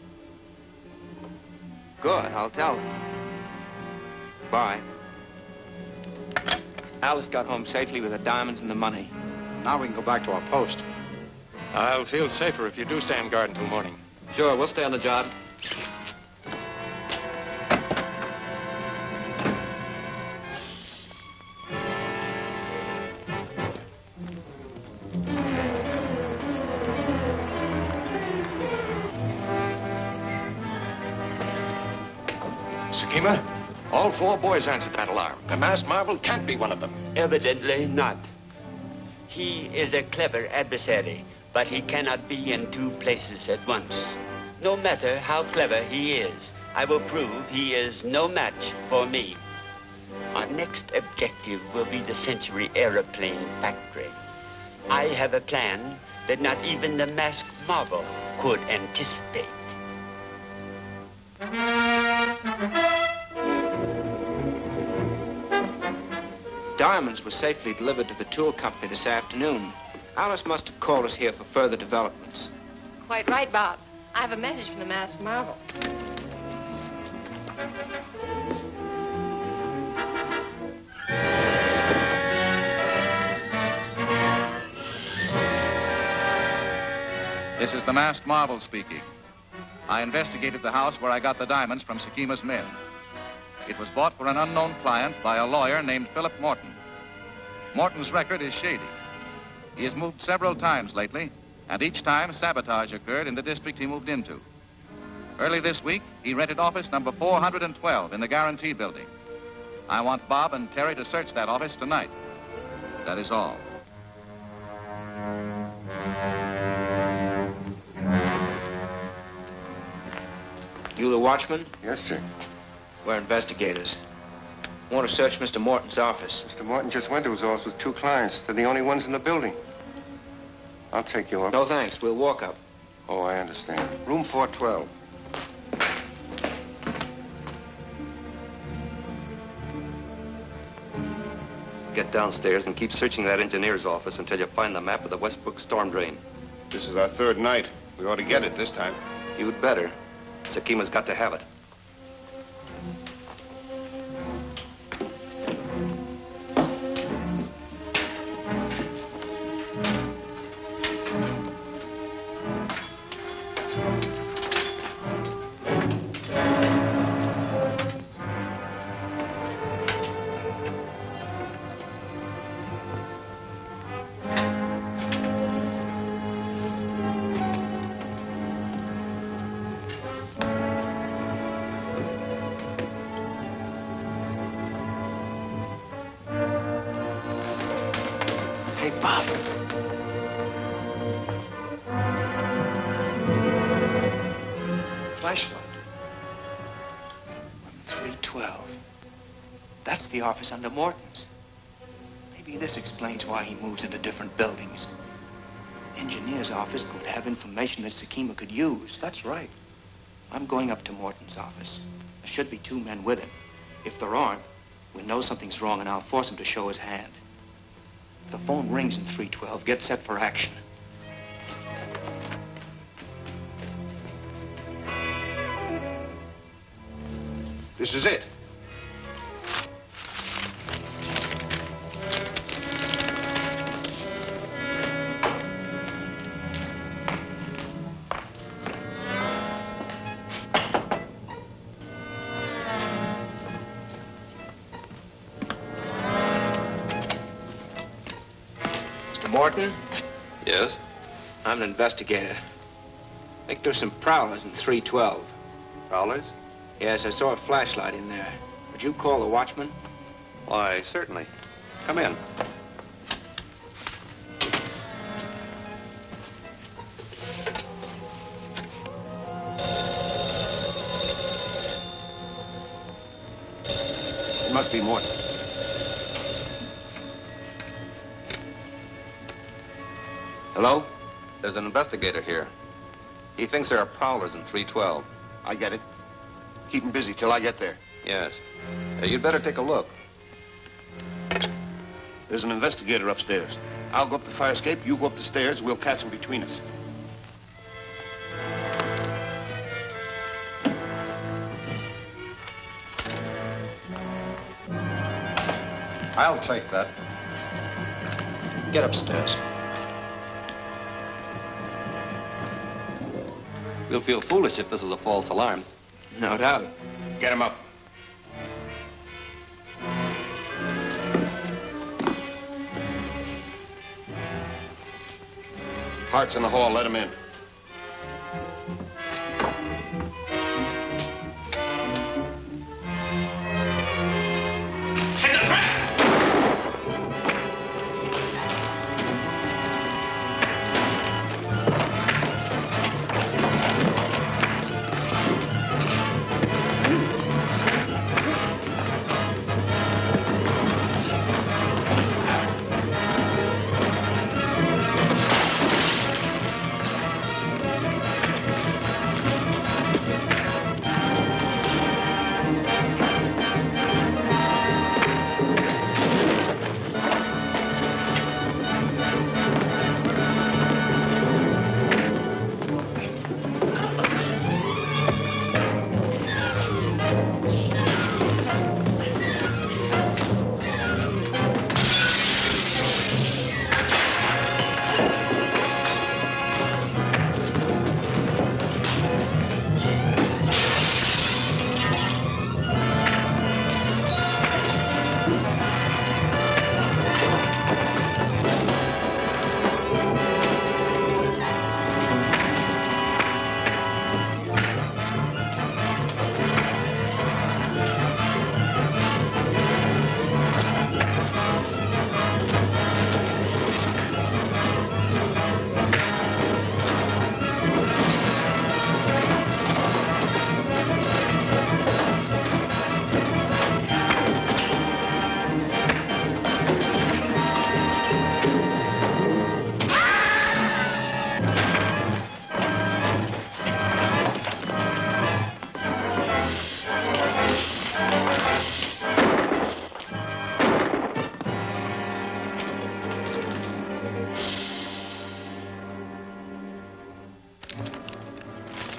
Good, I'll tell her. Bye. Alice got home safely with the diamonds and the money. Now we can go back to our post. I'll feel safer if you do stand guard until morning. Sure, we'll stay on the job. Sakima, all 4 boys answered that alarm. The masked marvel can't be one of them. Evidently not. He is a clever adversary, but he cannot be in 2 places at once. No matter how clever he is, I will prove he is no match for me. Our next objective will be the Century Aeroplane Factory. I have a plan that not even the masked marvel could anticipate. Diamonds were safely delivered to the tool company this afternoon. Alice must have called us here for further developments. Quite right, Bob. I have a message from the masked marvel. This is the masked marvel speaking. I investigated the house where I got the diamonds from Sakima's men. It was bought for an unknown client by a lawyer named Philip Morton. Morton's record is shady. He has moved several times lately, and each time sabotage occurred in the district he moved into. Early this week, he rented office number 412 in the Guarantee Building. I want Bob and Terry to search that office tonight. That is all. You the watchman? Yes, sir. We're investigators. I want to search Mr. Morton's office. Mr. Morton just went to his office with 2 clients. They're the only ones in the building. I'll take you up. No, thanks. We'll walk up. Oh, I understand. Room 412. Get downstairs and keep searching that engineer's office until you find the map of the Westbrook storm drain. This is our 3rd night. We ought to get it this time. You'd better. Sakima's got to have it. Bob. Flashlight. 312. That's the office under Morton's. Maybe this explains why he moves into different buildings. Engineer's office could have information that Sakima could use. That's right. I'm going up to Morton's office. There should be 2 men with him. If there aren't, we'll know something's wrong and I'll force him to show his hand. If the phone rings in 312, get set for action. This is it. Mr. Morton? Yes? I'm an investigator. I think there's some prowlers in 312. Prowlers? Yes, I saw a flashlight in there. Would you call the watchman? Why, certainly. Come in. It must be Morton. Hello? There's an investigator here. He thinks there are prowlers in 312. I get it. Keep him busy till I get there. Yes. You'd better take a look. There's an investigator upstairs. I'll go up the fire escape, you go up the stairs, we'll catch him between us. I'll take that. Get upstairs. We'll feel foolish if this is a false alarm. No doubt. Get him up. Hart's in the hall. Let him in.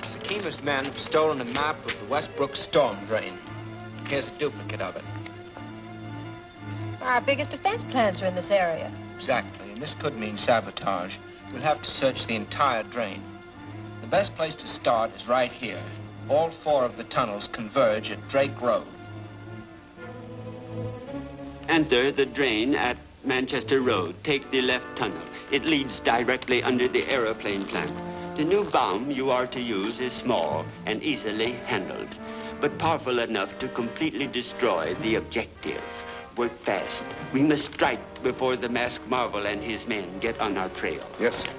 Sakima's men have stolen a map of the Westbrook storm drain. Here's a duplicate of it. Our biggest defense plants are in this area. Exactly, and this could mean sabotage. We'll have to search the entire drain. The best place to start is right here. All 4 of the tunnels converge at Drake Road. Enter the drain at Manchester Road. Take the left tunnel. It leads directly under the aeroplane plant. The new bomb you are to use is small and easily handled, but powerful enough to completely destroy the objective. Work fast. We must strike before the masked marvel and his men get on our trail. Yes, sir.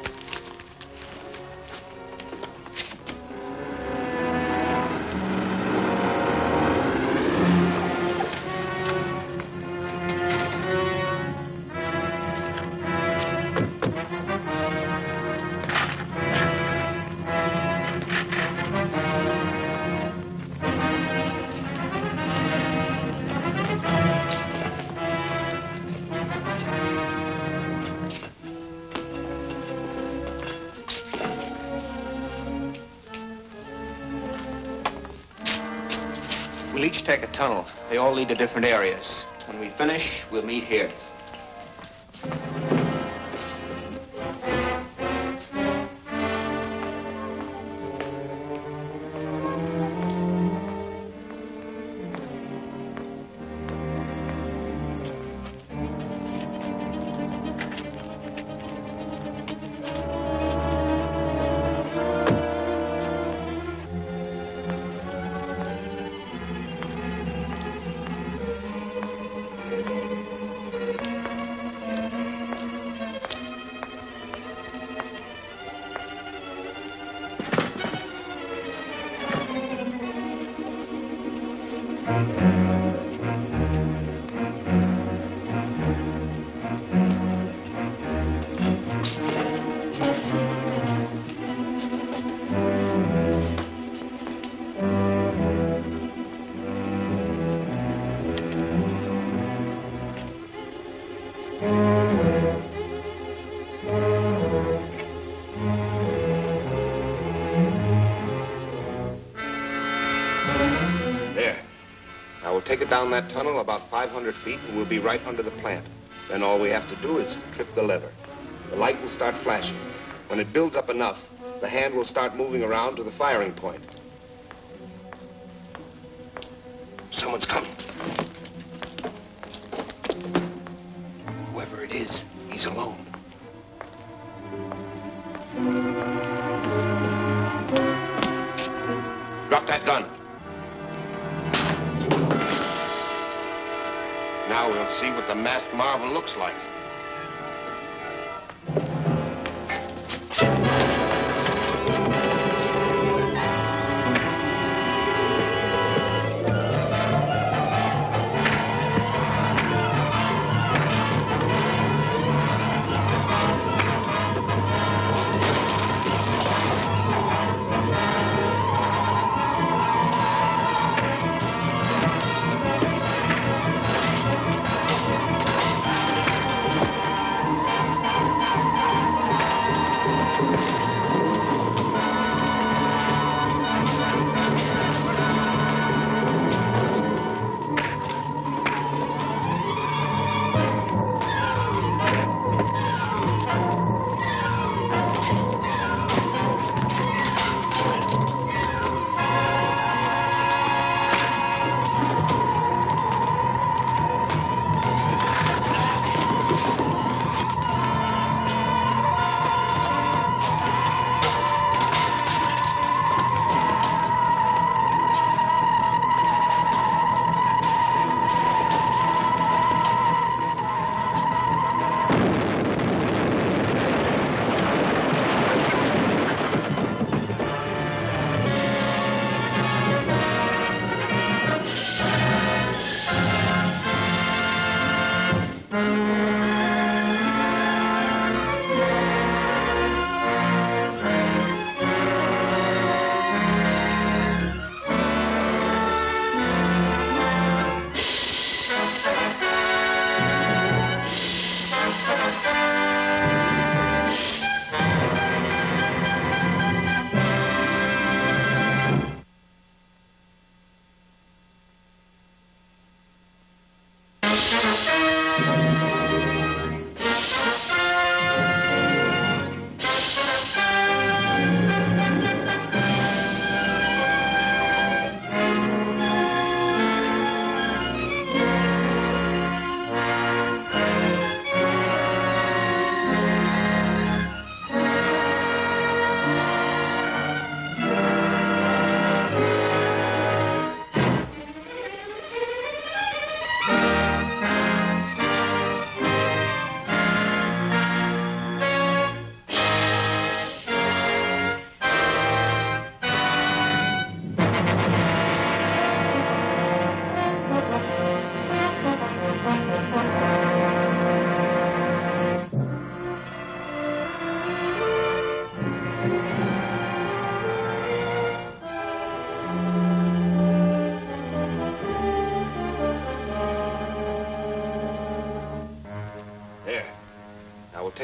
We'll each take a tunnel. They all lead to different areas. When we finish, we'll meet here. Take it down that tunnel about 500 feet, and we'll be right under the plant. Then all we have to do is trip the lever. The light will start flashing. When it builds up enough, the hand will start moving around to the firing point. Someone's coming. Whoever it is, he's alone. Drop that gun. Now we'll see what the masked marvel looks like.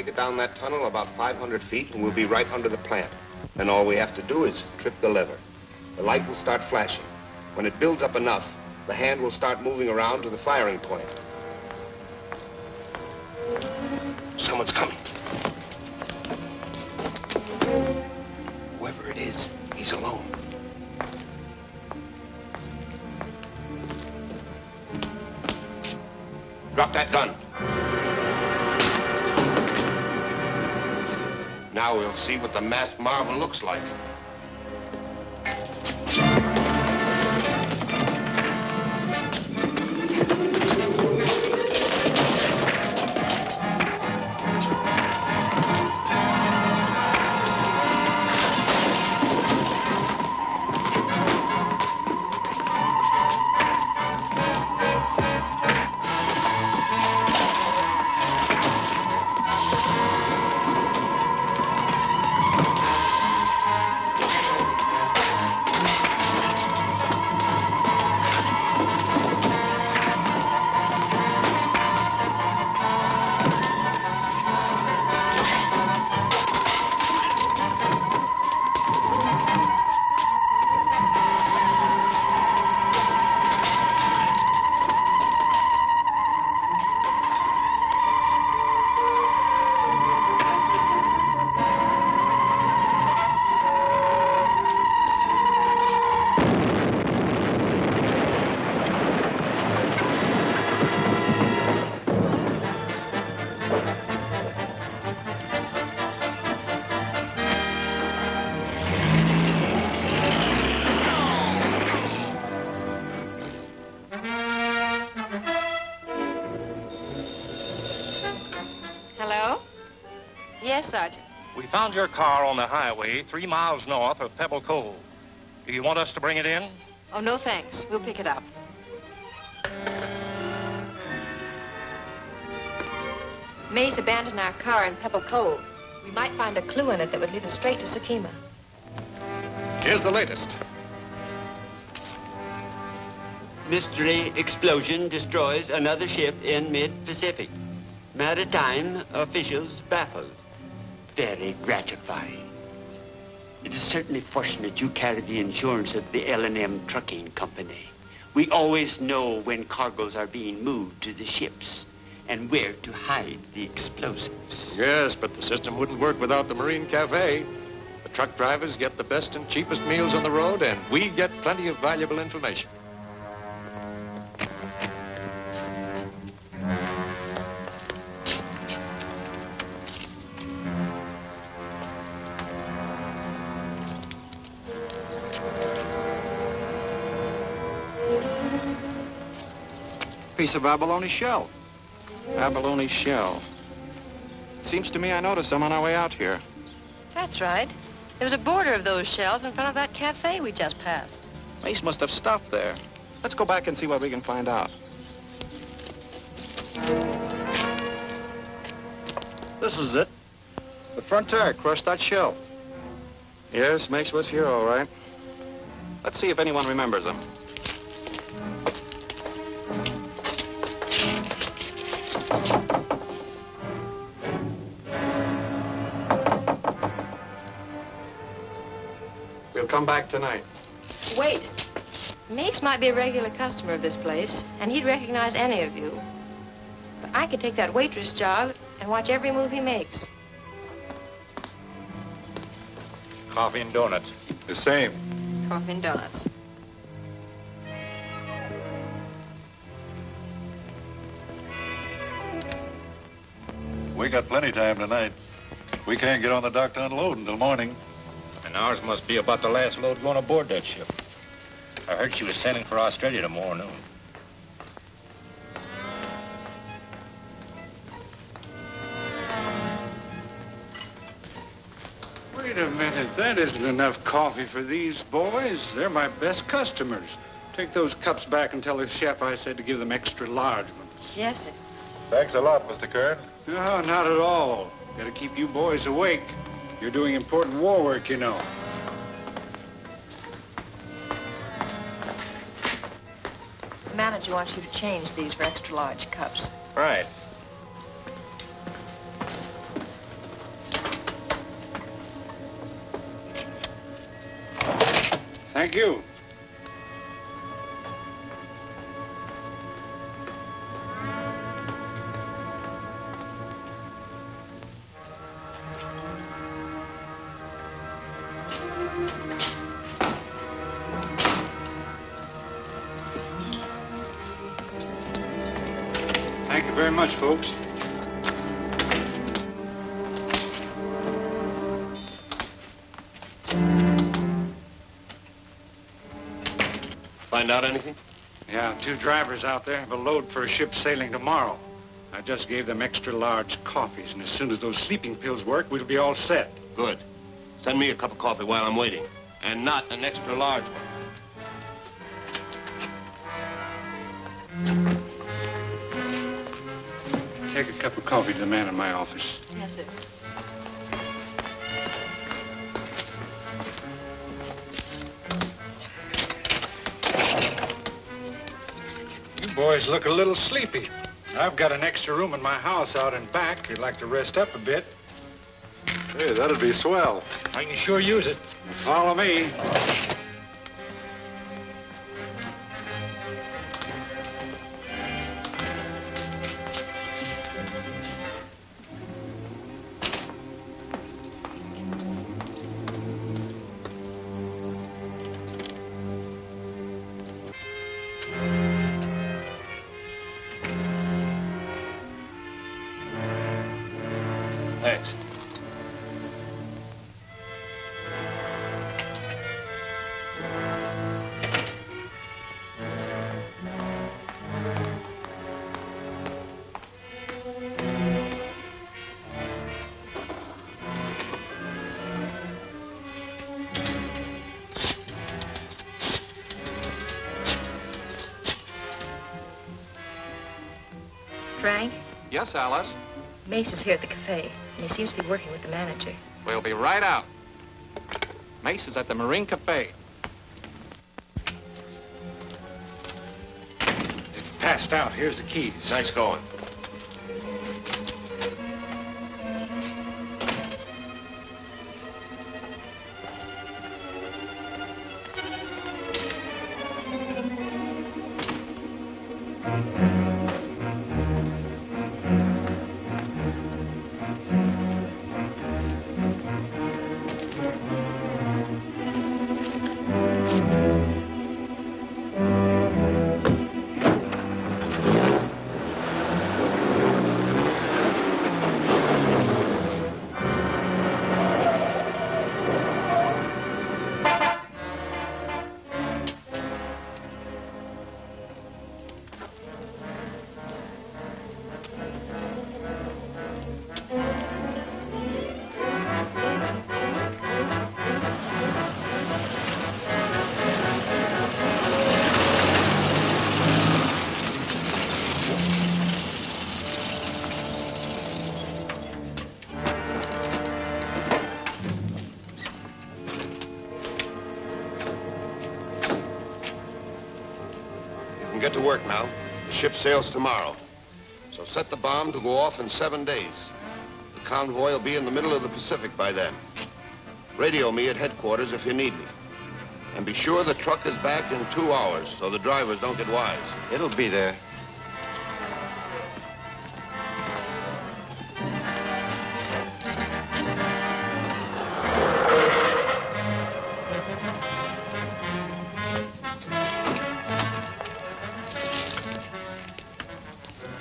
take it down that tunnel about 500 feet, and we'll be right under the plant. Then all we have to do is trip the lever. The light will start flashing. When it builds up enough, the hand will start moving around to the firing point. Someone's coming. Whoever it is, he's alone. Drop that gun. Now we'll see what the masked marvel looks like. Yes, Sergeant. We found your car on the highway 3 miles north of Pebble Cove. Do you want us to bring it in? Oh, no, thanks. We'll pick it up. Mace abandoned our car in Pebble Cove. We might find a clue in it that would lead us straight to Sakima. Here's the latest. Mystery explosion destroys another ship in mid-Pacific. Maritime officials baffled. Very gratifying. It is certainly fortunate you carry the insurance of the L&M Trucking Company. We always know when cargoes are being moved to the ships and where to hide the explosives. Yes, but the system wouldn't work without the Marine Cafe. The truck drivers get the best and cheapest meals on the road, and we get plenty of valuable information. Piece of abalone shell. Abalone shell. Seems to me I noticed some on our way out here. That's right. There was a border of those shells in front of that cafe we just passed. Mace must have stopped there. Let's go back and see what we can find out. This is it. The front tire crushed that shell. Yes, Mace was here, all right. Let's see if anyone remembers him. We'll come back tonight. Wait. Mace might be a regular customer of this place, and he'd recognize any of you. But I could take that waitress job and watch every move he makes. Coffee and donuts. The same. Coffee and donuts. We got plenty of time tonight. We can't get on the dock to unload until morning. And ours must be about the last load going aboard that ship. I heard she was sailing for Australia tomorrow noon. Wait a minute. That isn't enough coffee for these boys. They're my best customers. Take those cups back and tell the chef I said to give them extra large ones. Yes, sir. Thanks a lot, Mr. Kern. No, not at all. Got to keep you boys awake. You're doing important war work, you know. The manager wants you to change these for extra large cups. Right. Thank you. Thank you very much, folks. Find out anything? Yeah, 2 drivers out there have a load for a ship sailing tomorrow. I just gave them extra large coffees, and as soon as those sleeping pills work, we'll be all set. Good. Send me a cup of coffee while I'm waiting. And not an extra large one. Take a cup of coffee to the man in my office. Yes, sir. You boys look a little sleepy. I've got an extra room in my house out in back if you'd like to rest up a bit. Hey, that'd be swell. I can sure use it. Follow me. Thanks. Frank, Yes, Alice? Mace is here at the cafe, and he seems to be working with the manager. We'll be right out. Mace is at the Marine Cafe. It's passed out. Here's the keys. Nice going. Get to work now. The ship sails tomorrow. So set the bomb to go off in 7 days. The convoy will be in the middle of the Pacific by then. Radio me at headquarters if you need me. And be sure the truck is back in 2 hours so the drivers don't get wise. It'll be there.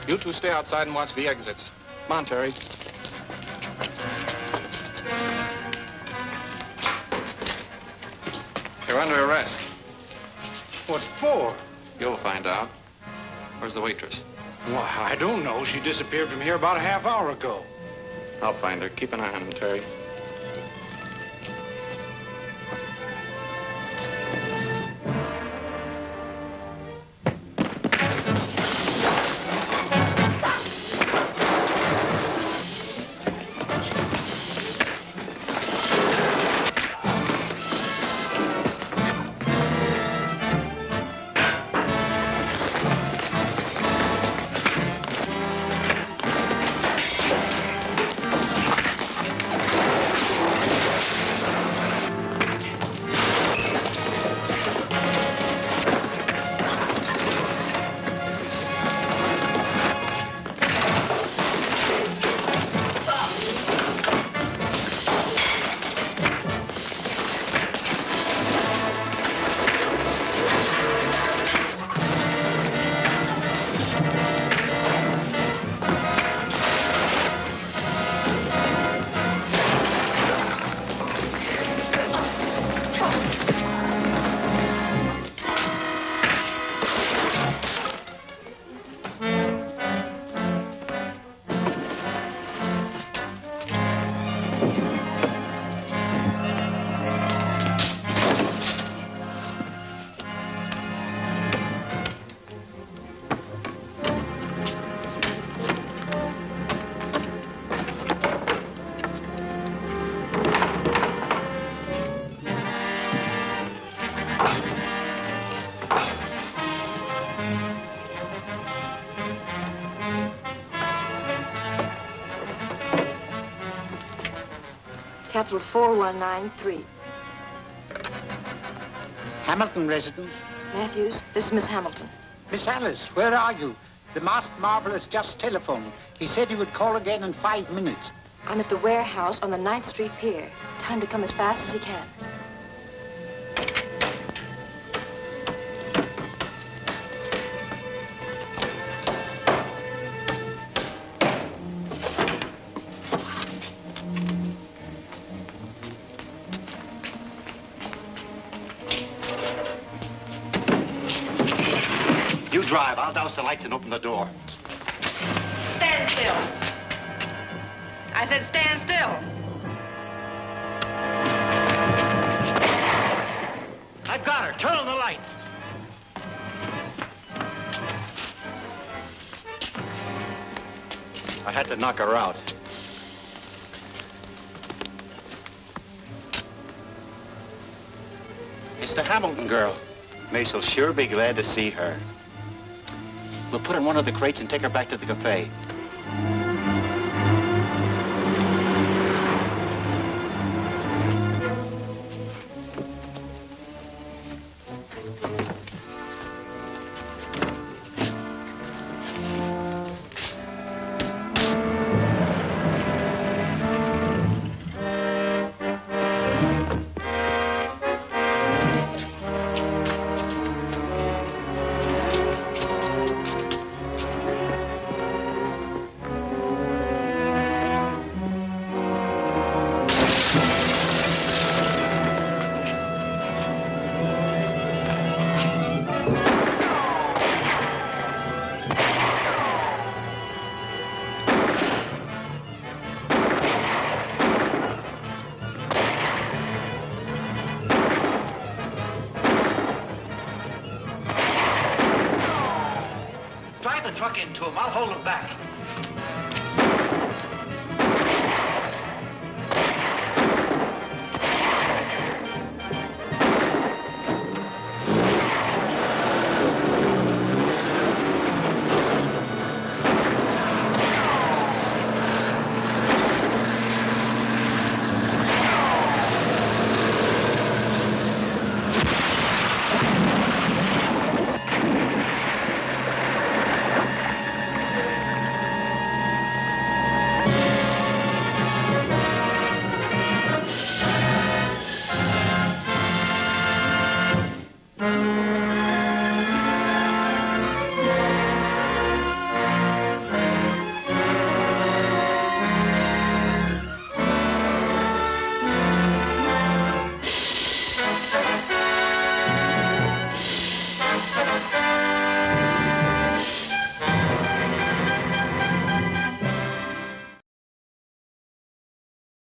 You two stay outside and watch the exits. Come on, Terry. You're under arrest. What for? You'll find out. Where's the waitress? Well, I don't know. She disappeared from here about a half hour ago. I'll find her. Keep an eye on him, Terry. capital 4193. Hamilton residence. Matthews, this is Miss Hamilton. Miss Alice, where are you? The masked marvel has just telephoned. He said he would call again in 5 minutes. I'm at the warehouse on the 9th Street Pier. Tell him to come as fast as he can. You drive. I'll douse the lights and open the door. Stand still. I said stand still. I've got her. Turn on the lights. I had to knock her out. It's the Hamilton girl. Mace will sure be glad to see her. We'll put her in one of the crates and take her back to the cafe. Drive the truck into him. I'll hold him back.